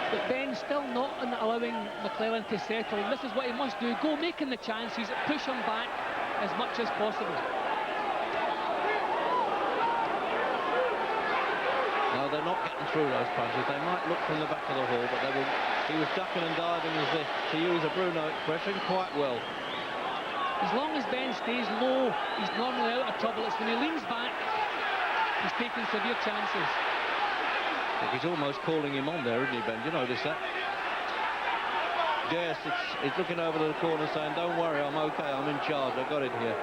But Ben's still not allowing McClellan to settle, and this is what he must do. Go making the chances, push him back as much as possible. No, they're not getting through those punches. They might look from the back of the hall, but they will. He was ducking and diving, to use a Bruno expression, quite well. As long as Ben stays low, he's normally out of trouble. It's when he leans back, he's taking severe chances. I think he's almost calling him on there, isn't he, Ben? You notice that? Yes, it's looking over to the corner saying, don't worry, I'm okay, I'm in charge, I got it here.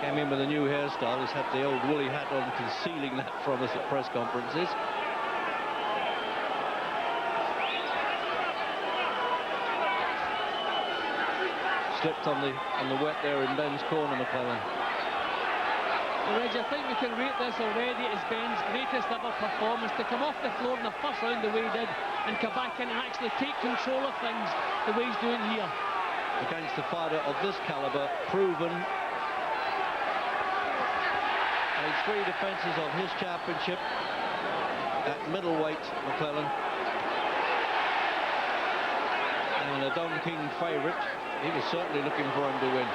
Came in with a new hairstyle. He's had the old woolly hat on, concealing that from us at press conferences. Slipped on the wet there in Ben's corner, McClellan. Well, Reg, I think we can rate this already as Ben's greatest ever performance, to come off the floor in the first round the way he did and come back in and actually take control of things the way he's doing here. Against a fighter of this caliber, proven. 3 defences of his championship at middleweight, McClellan. And a Don King favourite. He was certainly looking for him to win.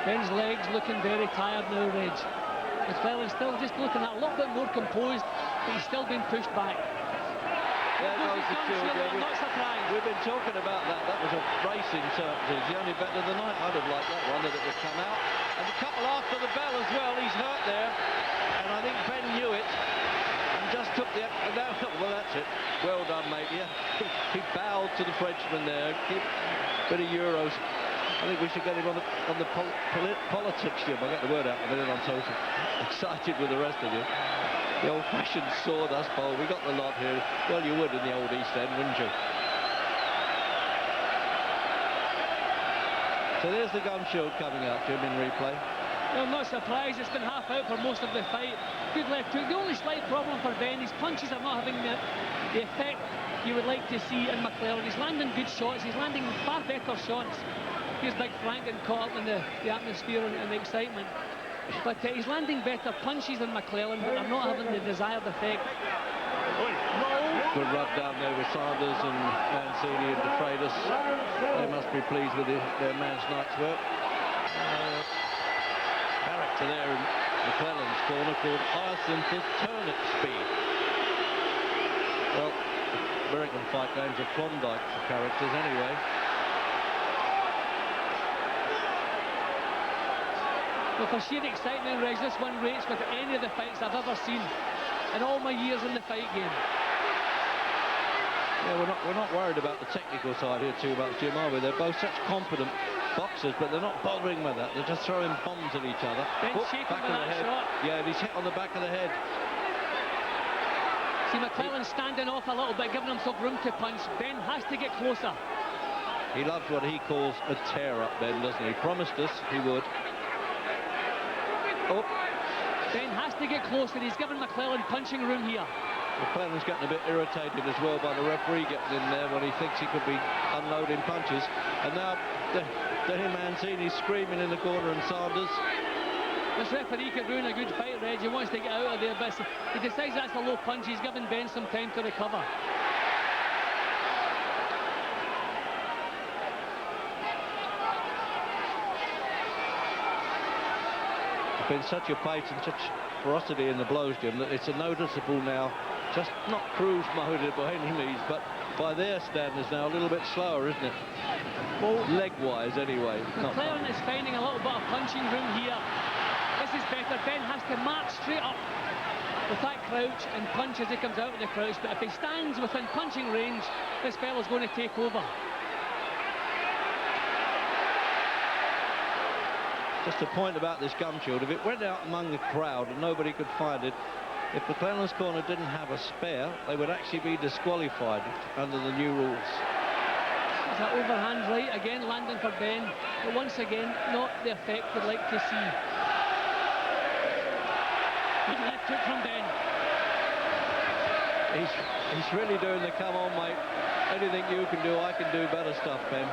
Ben's legs looking very tired now, Reg. McClellan still just looking a little bit more composed, but he's still being pushed back. There goes the shield. I'm not surprised. We've been talking about that. That was a racing certainty. The only bet of the night. I'd have liked that one, that it would come out. And a couple after the bell as well. He's hurt there. And I think Ben knew it. And just took the... well, that's it. Well done, mate. Yeah. He bowed to the Frenchman there. Bit of Euros. I think we should get him on the politics, Jim. I'll get the word out in a minute. I'm so excited with the rest of you. The old-fashioned sawdust bowl. We got the lot here. Well, you would in the old East End, wouldn't you? So there's the gun shield coming out, Jim, in replay. Well, I'm not surprised. It's been half out for most of the fight. Good left hook. The only slight problem for Ben, his punches are not having the effect you would like to see in McClellan. He's landing good shots. He's landing far better shots. Here's Big Frank getting caught up in the atmosphere and the excitement. But he's landing better punches than McClellan, but they're not having the desired effect. Good rub down there with Sanders and Mancini and De Freitas. They must be pleased with their man's night's work. Character there in McClellan's corner called Hyacinthus Turnip Speed. Well, American fight games are Klondike for characters anyway. Well, for sheer excitement, Reg, this one rates with any of the fights I've ever seen in all my years in the fight game. Yeah, we're not worried about the technical side here too much, Jim, are we? They're both such confident boxers, but they're not bothering with that. They're just throwing bombs at each other. Ben shaking with that shot. Yeah, and he's hit on the back of the head. See McClellan standing off a little bit, giving himself room to punch. Ben has to get closer. He loves what he calls a tear-up, Ben, doesn't he? He promised us he would. Oh. Ben has to get closer. He's given McClellan punching room here. McClellan's getting a bit irritated as well by the referee getting in there when he thinks he could be unloading punches. And now Denny Mancini screaming in the corner, and Sanders. This referee could ruin a good fight, Reg. He wants to get out of there, but he decides that's a low punch. He's given Ben some time to recover. Been such a pace and such ferocity in the blows, Jim, that it's a noticeable now, just not cruise mode by any means, but by their standards now, a little bit slower, isn't it? Well, leg-wise, anyway. McClellan is finding a little bit of punching room here. This is better. Ben has to march straight up with that crouch and punch as he comes out of the crouch. But if he stands within punching range, this fellow's going to take over. Just a point about this gum shield. If it went out among the crowd and nobody could find it, if McClellan's corner didn't have a spare, they would actually be disqualified under the new rules. It's an overhand right again, landing for Ben, but once again, not the effect we'd like to see. Good left hook from Ben. He's really doing the come on, mate. Anything you can do, I can do better stuff, Ben.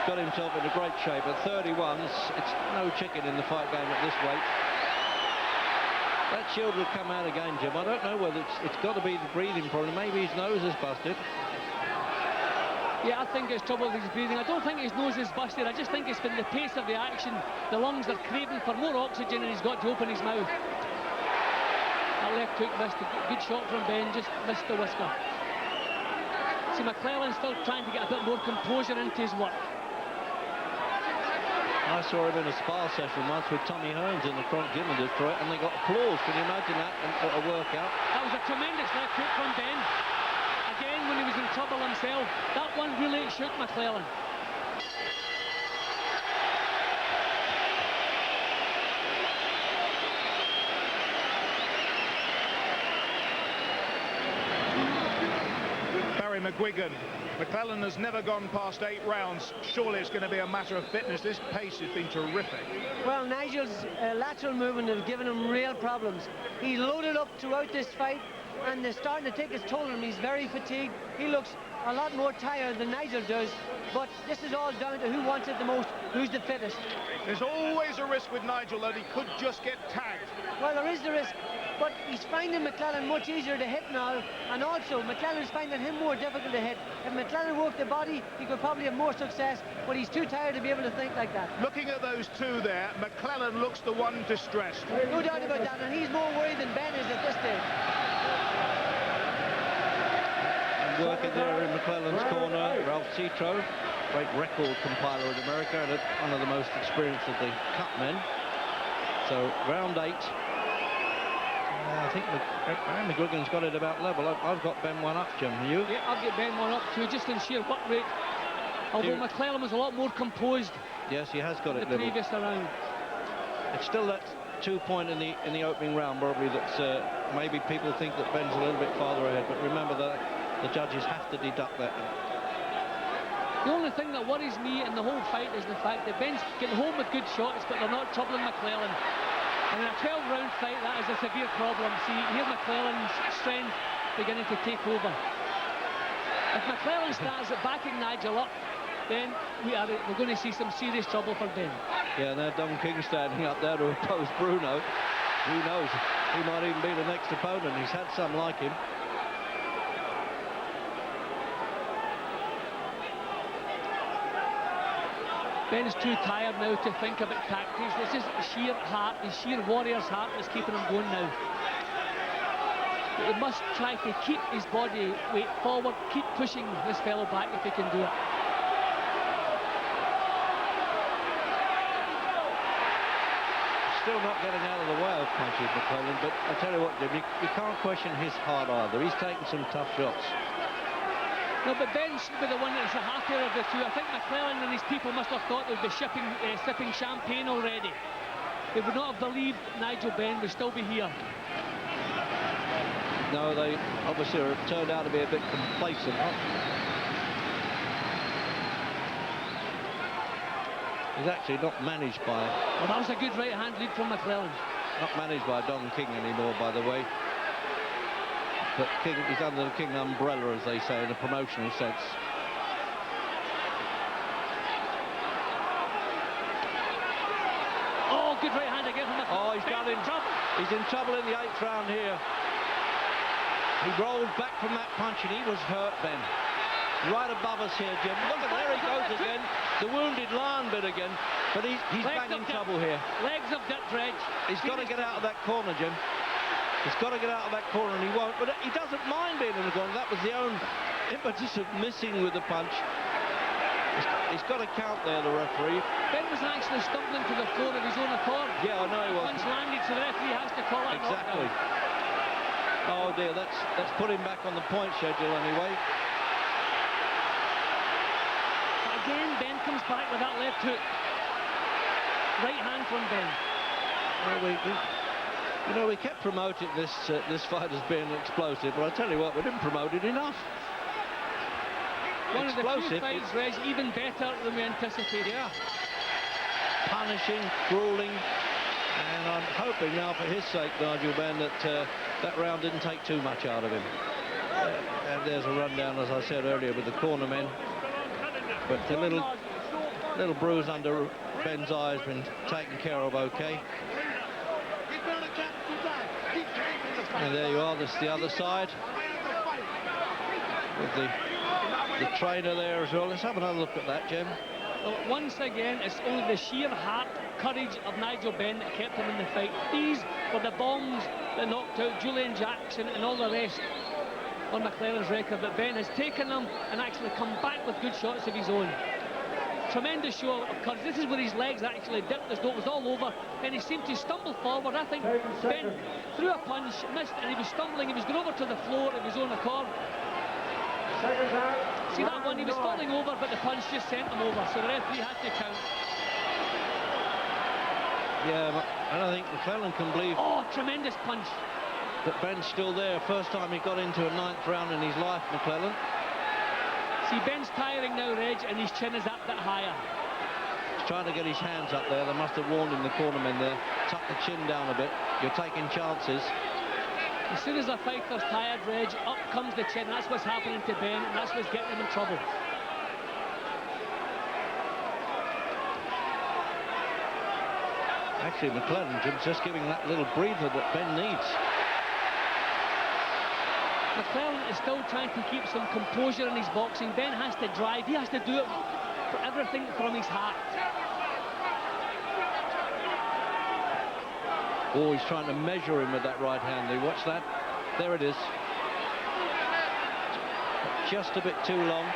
Got himself into great shape. At 31, it's no chicken in the fight game at this weight. That shield will come out again, Jim. I don't know whether it's got to be the breathing problem. Maybe his nose is busted. Yeah, I think it's trouble with his breathing. I don't think his nose is busted. I just think it's been the pace of the action. The lungs are craving for more oxygen and he's got to open his mouth. That left hook missed. A good shot from Ben, just missed the whisker. See, McClellan's still trying to get a bit more composure into his work. I saw him in a spa session once with Tommy Hearns in the front gym in Detroit, and they got applause. Can you imagine that at a workout? That was a tremendous left hook from Ben. Again, when he was in trouble himself, that one really shook McClellan. McGuigan. McClellan has never gone past 8 rounds. Surely it's going to be a matter of fitness. This pace has been terrific. Well, Nigel's lateral movement has given him real problems. He loaded up throughout this fight, and they're starting to take its toll on him. He's very fatigued. He looks a lot more tired than Nigel does, but this is all down to who wants it the most, who's the fittest. There's always a risk with Nigel that he could just get tagged. Well, there is the risk, but he's finding McClellan much easier to hit now, and also McClellan's finding him more difficult to hit. If McClellan worked the body, he could probably have more success, but he's too tired to be able to think like that. Looking at those two there, McClellan looks the one distressed. No doubt about that, and he's more worried than Ben is at this stage. Working there in McClellan's corner, Ralph Citro, great record compiler in America and one of the most experienced of the cut men. So round 8. I think McGuigan's got it about level. I've got Ben one up, Jim. You? Yeah, I've got Ben one up too, just in sheer work rate. Although McClellan was a lot more composed. Yes, he has got it the level. Previous round. It's still that 2 point in the opening round, probably, that's maybe people think that Ben's a little bit farther ahead. But remember that the judges have to deduct that. The only thing that worries me in the whole fight is the fact that Ben's getting home with good shots, but they're not troubling McClellan. And in a 12-round fight, that is a severe problem. See, here's McClellan's strength beginning to take over. If McClellan starts backing Nigel up, then we're going to see some serious trouble for Ben. Yeah, now Don King standing up there to oppose Bruno. Who knows? He might even be the next opponent. He's had some like him. Ben's too tired now to think about tactics. This is sheer heart, the sheer warrior's heart that's keeping him going now. But he must try to keep his body weight forward, keep pushing this fellow back if he can do it. Still not getting out of the way of punches, McClellan, but I tell you what, Jim, you can't question his heart either. He's taken some tough shots. No, but Ben should be the one that's the happier of the two. I think McClellan and his people must have thought they'd be sipping champagne already. They would not have believed Nigel Benn would still be here. No, they obviously turned out to be a bit complacent. He's actually not managed by... Well, that was a good right-hand lead from McClellan. Not managed by Don King anymore, by the way. But King, he's under the King umbrella, as they say, in a promotional sense. Oh, good right hand again from McClellan. Oh, he's got in trouble. He's in trouble in the 8th round here. He rolled back from that punch and he was hurt, Ben. Right above us here, Jim. Look at there he goes again. The wounded lion bit again. But he's banging trouble here. Legs of Dick Dredge. He's got to get out of that corner, Jim. He's got to get out of that corner, and he won't, but he doesn't mind being in the corner. That was the own impetus of missing with the punch. He's got to count there, the referee. Ben was actually stumbling to the floor of his own accord. Yeah, I know he was. Punch landed, so the referee has to call it. Exactly. Oh dear, that's put him back on the point schedule anyway. Again, Ben comes back with that left hook. Right hand from Ben. Well, we kept promoting this fight as being explosive, but I tell you what, we didn't promote it enough. One of the few fights, Reg, even better than we anticipated. Yeah. Punishing, grueling, and I'm hoping now for his sake, Nigel Benn, that that round didn't take too much out of him. And there's a rundown, as I said earlier, with the corner men. But the little bruise under Ben's eye has been taken care of okay. And there you are, this is the other side. With the trainer there as well. Let's have another look at that, Jim. Well, once again, it's only the sheer heart, courage of Nigel Benn that kept him in the fight. These were the bombs that knocked out Julian Jackson and all the rest on McClellan's record, but Ben has taken them and actually come back with good shots of his own. Tremendous show of courage. This is where his legs actually dipped as though it was all over, and he seemed to stumble forward. I think Ben threw a punch, missed, and he was stumbling. He was going over to the floor of his own accord. See that one? He was falling over, but the punch just sent him over, so the referee had to count. Yeah, but I don't think McClellan can believe... Oh, tremendous punch. ...that Ben's still there. First time he got into a 9th round in his life, McClellan. See, Ben's tiring now, Reg, and his chin is up a bit higher. He's trying to get his hands up there. They must have warned him, the cornermen there. Tuck the chin down a bit. You're taking chances. As soon as the fighter's tired, Reg, up comes the chin. That's what's happening to Ben, and that's what's getting him in trouble. Actually, McClellan just giving that little breather that Ben needs. McClellan is still trying to keep some composure in his boxing. Ben has to drive. He has to do it for everything from his heart. Oh, he's trying to measure him with that right hand. You watch that? There it is. Just a bit too long.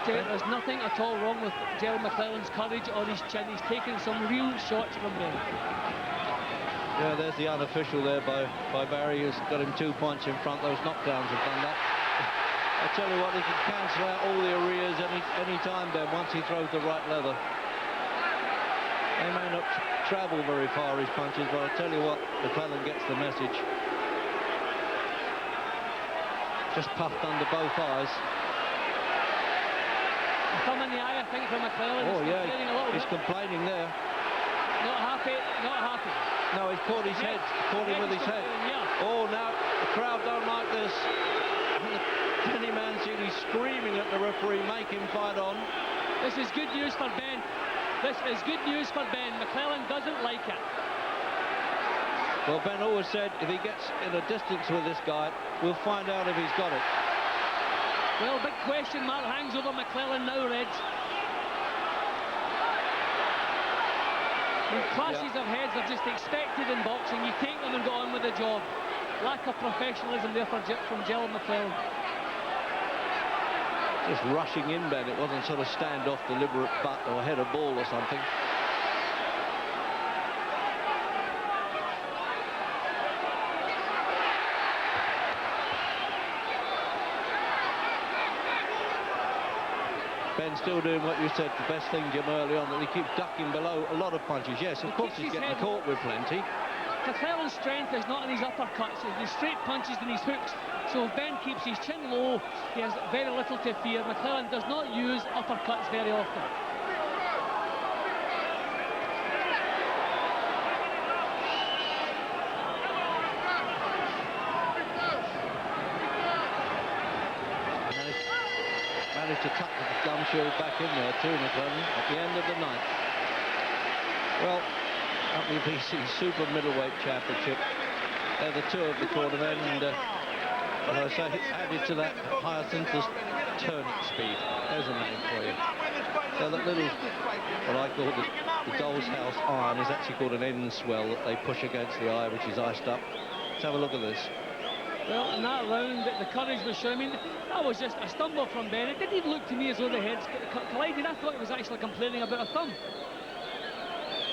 There's nothing at all wrong with Gerald McClellan's courage or his chin. He's taking some real shots from Ben. Yeah, there's the unofficial there by Barry, who's got him 2 points in front. Those knockdowns have done that. I tell you what, he can cancel out all the arrears any time, Ben, once he throws the right leather. They may not travel very far, his punches, but I tell you what, McClellan gets the message. Just puffed under both eyes. Thumb in the eye, I think, from McClellan. Oh, yeah, he's complaining there. Not happy, not happy. No, he's caught his head, caught him with his head. Yeah. Oh, now the crowd don't like this. Penny Mancini screaming at the referee, make him fight on. This is good news for Ben. This is good news for Ben. McClellan doesn't like it. Well, Ben always said if he gets in a distance with this guy, we'll find out if he's got it. Well, big question mark hangs over McClellan now, Reg. When clashes of heads are just expected in boxing, you take them and go on with the job. Lack of professionalism there from Gerald McClellan. Just rushing in, Ben. It wasn't sort of stand-off, deliberate butt or head of ball or something. Ben still doing what you said, the best thing, Jim, early on, that he keeps ducking below a lot of punches. Yes, of course he's getting caught with plenty. McClellan's strength is not in his uppercuts, it's the straight punches and his hooks. So if Ben keeps his chin low, he has very little to fear. McClellan does not use uppercuts very often. Managed to tuck the gumshoe back in there too, McClellan, at the end of the night. Well, WBC Super Middleweight Championship. They're the two of the tournament, and as I say, added to that, Hyacinthus Turnip Speed. There's a name for you. So that little, what I call the doll's house iron, is actually called an end swell that they push against the eye, which is iced up. Let's have a look at this. Well, in that round, the courage was shown. I mean, that was just a stumble from Ben. It didn't even look to me as though the heads collided. I thought he was actually complaining about a thumb.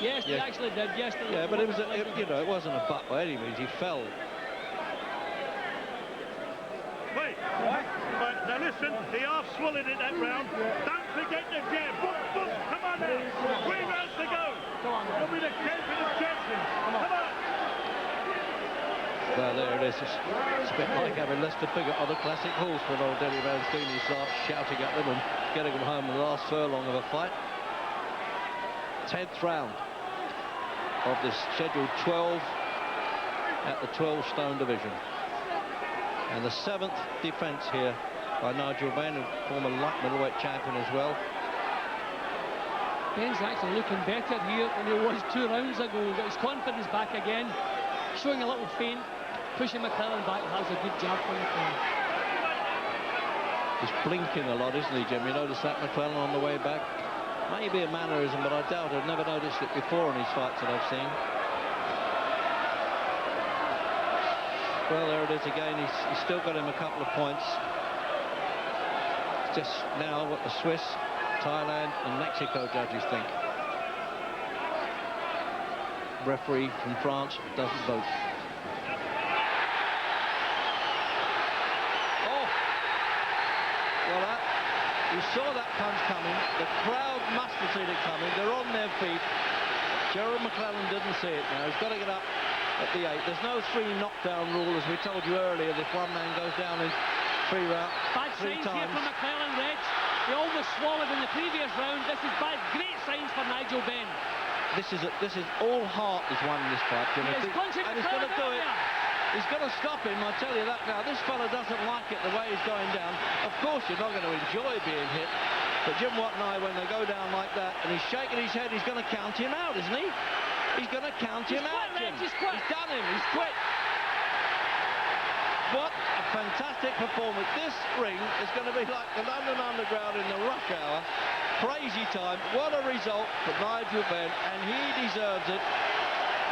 Yes, he actually did. Yes, yeah, but it was, you know, it wasn't a butt by any means. He fell. Wait, what? But now listen, he half swallowed it that round. Don't forget the jab. Boom, boom, come on now. 3 rounds to go. Come on, you'll be the champion of champions. Come on. Well, there it is. It's a bit like having Lester Piggott on a classic horse when old Denny Mancini starts shouting at them and getting them home in the last furlong of a fight. 10th round of this scheduled 12 at the 12-stone division. And the 7th defence here by Nigel Benn, former light middleweight champion as well. Ben's actually looking better here than he was 2 rounds ago. He's got his confidence back again, showing a little feint, pushing McClellan back. That was a good jab from McClellan. He's blinking a lot, isn't he, Jim? You notice that, McClellan, on the way back? Maybe a mannerism, but I doubt I've never noticed it before in his fights that I've seen. Well, there it is again. He's still got him a couple of points. It's just now what the Swiss, Thailand and Mexico judges think. Referee from France doesn't vote. Oh! Well, you saw that punch coming. The crowd must have seen it coming. They're on their feet. Gerald McClellan didn't see it now. He's got to get up at the 8. There's no 3 knockdown rule, as we told you earlier, if one man goes down in 3 rounds. Bad signs here from McClellan, Reg. He almost swallowed in the previous round. This is bad. Great signs for Nigel Benn. This is all heart is won in this fight, Jim. And he's going to do it. He's going to stop him, I tell you that now. This fella doesn't like it the way he's going down. Of course, you're not going to enjoy being hit. But Jim Watt and I, when they go down like that, and he's shaking his head, he's going to count him out, isn't he? He's going to count him out, Jim. He's done him. He's quit. What a fantastic performance. This ring is going to be like the London Underground in the rush hour. Crazy time. What a result for Nigel Benn, and he deserves it.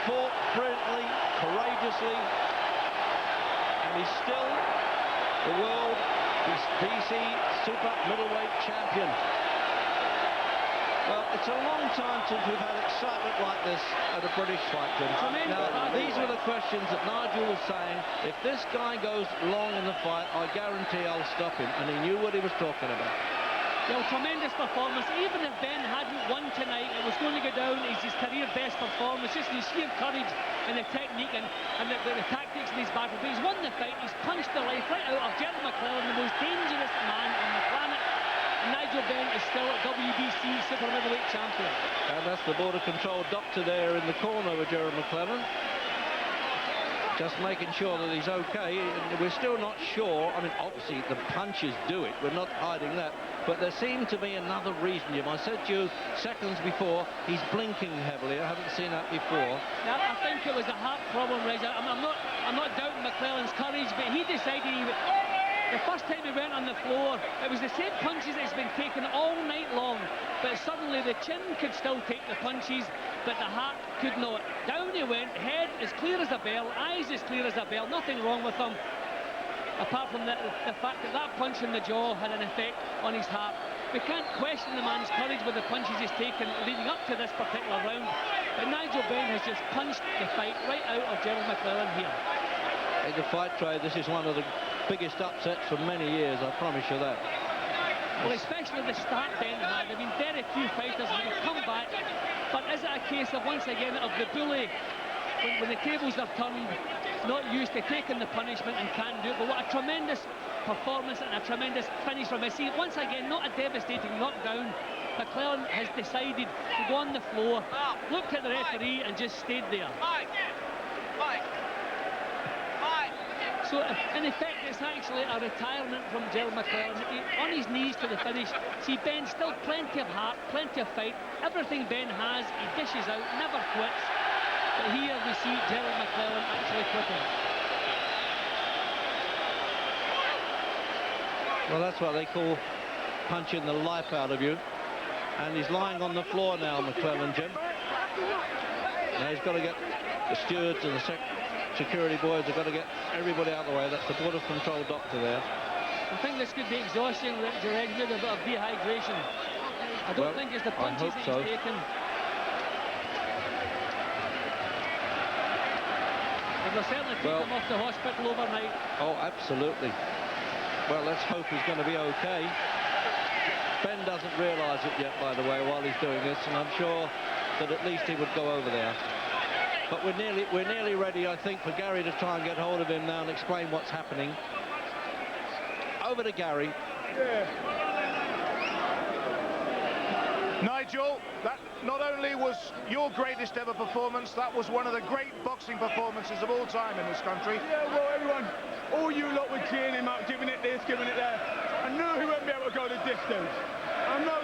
Fought brilliantly, courageously, and he's still the world BC super middleweight champion. Well, it's a long time since we've had excitement like this at a British fight, Jim. Now, these were the questions that Nigel was saying. If this guy goes long in the fight, I guarantee I'll stop him. And he knew what he was talking about. Well, tremendous performance. Even if Ben hadn't won tonight, it was going to go down as his career best performance. Just his sheer courage and the technique and the tactics in his battle. But he's won the fight. He's punched the life right out of Gerald McClellan, the most dangerous man on the planet. Nigel Benn is still WBC super middleweight champion. And that's the border control doctor there in the corner with Gerald McClellan. Just making sure that he's okay. We're still not sure. I mean, obviously, the punches do it. We're not hiding that. But there seemed to be another reason, Jim. I said to you seconds before, he's blinking heavily. I haven't seen that before. Yeah, I think it was a heart problem, Reg. I'm not doubting McClellan's courage, but he decided he would... The first time he went on the floor, it was the same punches that he's been taking all night long. But suddenly the chin could still take the punches, but the heart could not. Down he went, head as clear as a bell, eyes as clear as a bell, nothing wrong with him. Apart from the fact that that punch in the jaw had an effect on his heart. We can't question the man's courage with the punches he's taken leading up to this particular round. But Nigel Benn has just punched the fight right out of Gerald McClellan here. In the fight trade, this is one of the biggest upsets for many years, I promise you that. Well, especially the start Ben had. I mean, very few fighters have come back. But is it a case of, once again, of the bully, when the tables are turned, not used to taking the punishment and can't do it? But what a tremendous performance and a tremendous finish from him. See, once again, not a devastating knockdown. McClellan has decided to go on the floor, looked at the referee and just stayed there. So, in effect, it's actually a retirement from Gerald McClellan. On his knees to the finish. See, Ben still plenty of heart, plenty of fight. Everything Ben has, he dishes out, never quits. But here we see Gerald McClellan actually quitting. Well, that's what they call punching the life out of you. And he's lying on the floor now, McClellan, Jim. Now he's got to get the stewards and the security boys have got to get everybody out of the way. That's the Board of Control doctor there. I think this could be exhaustion, Gerard, maybe a bit of dehydration. I don't think it's the punches that he's taken. But they'll certainly take him off to hospital overnight. Oh, absolutely. Well, let's hope he's going to be okay. Ben doesn't realise it yet, by the way, while he's doing this, and I'm sure that at least he would go over there. But we're nearly ready, I think, for Gary to try and get hold of him now and explain what's happening. Over to Gary. Nigel, that not only was your greatest ever performance, that was one of the great boxing performances of all time in this country. Yeah, well, everyone, all you lot were cheering him up, giving it this, giving it that. I knew he wouldn't be able to go the distance. I know.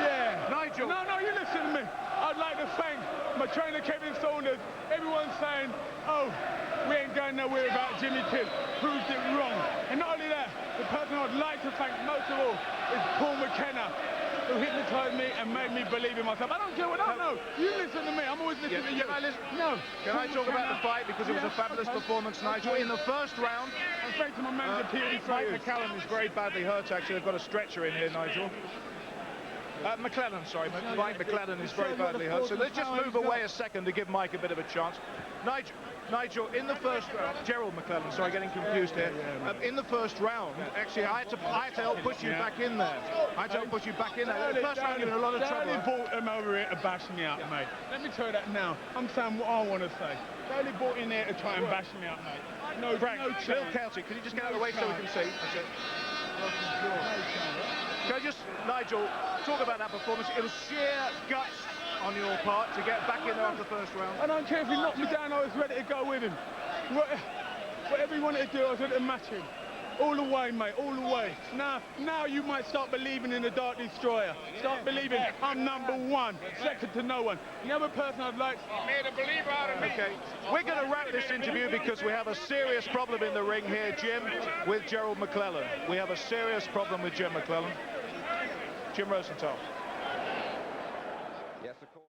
Yeah. Nigel. No, you listen to me. I'd like to thank my trainer, Kevin Saunders. Everyone's saying, oh, we ain't going nowhere without Jimmy Kidd. Proved it wrong. And not only that, the person I'd like to thank most of all is Paul McKenna, who hypnotised me and made me believe in myself. I don't care what I know. You listen to me. I'm always listening to you. Can I listen? No. Can I talk about the fight, because it was a fabulous performance, Nigel? In the first round, and thanks to my manager, Peter Mike McClellan is very badly hurt, actually. They've got a stretcher in here, Nigel. McClellan, sorry. Mike McClellan is very badly hurt. So let's just move away a second to give Mike a bit of a chance. Nigel, in the first round, Gerald McClellan, sorry, getting confused here. In the first round, actually, I had to help push you back in there. I had to help push you back in there. The first round, you were in a lot of trouble. They only brought them over here to bash me out, mate. Let me tell you that now. I'm saying what I want to say. They only brought in here to try and bash me out, mate. No chance. Bill Kelty, can you just get out of the way so we can see? That's it. Can I just, Nigel, talk about that performance? It was sheer guts on your part to get back in there after the first round. I don't care if he knocked me down, I was ready to go with him. Whatever he wanted to do, I was ready to match him. All the way, mate, all the way. Now you might start believing in the Dark Destroyer. Start believing I'm #1, second to no one. The other person I'd like... Made a believer out of me. Okay, we're going to wrap this interview because we have a serious problem in the ring here, Jim, with Gerald McClellan. We have a serious problem with Jim McClellan. Jim Rosenthal.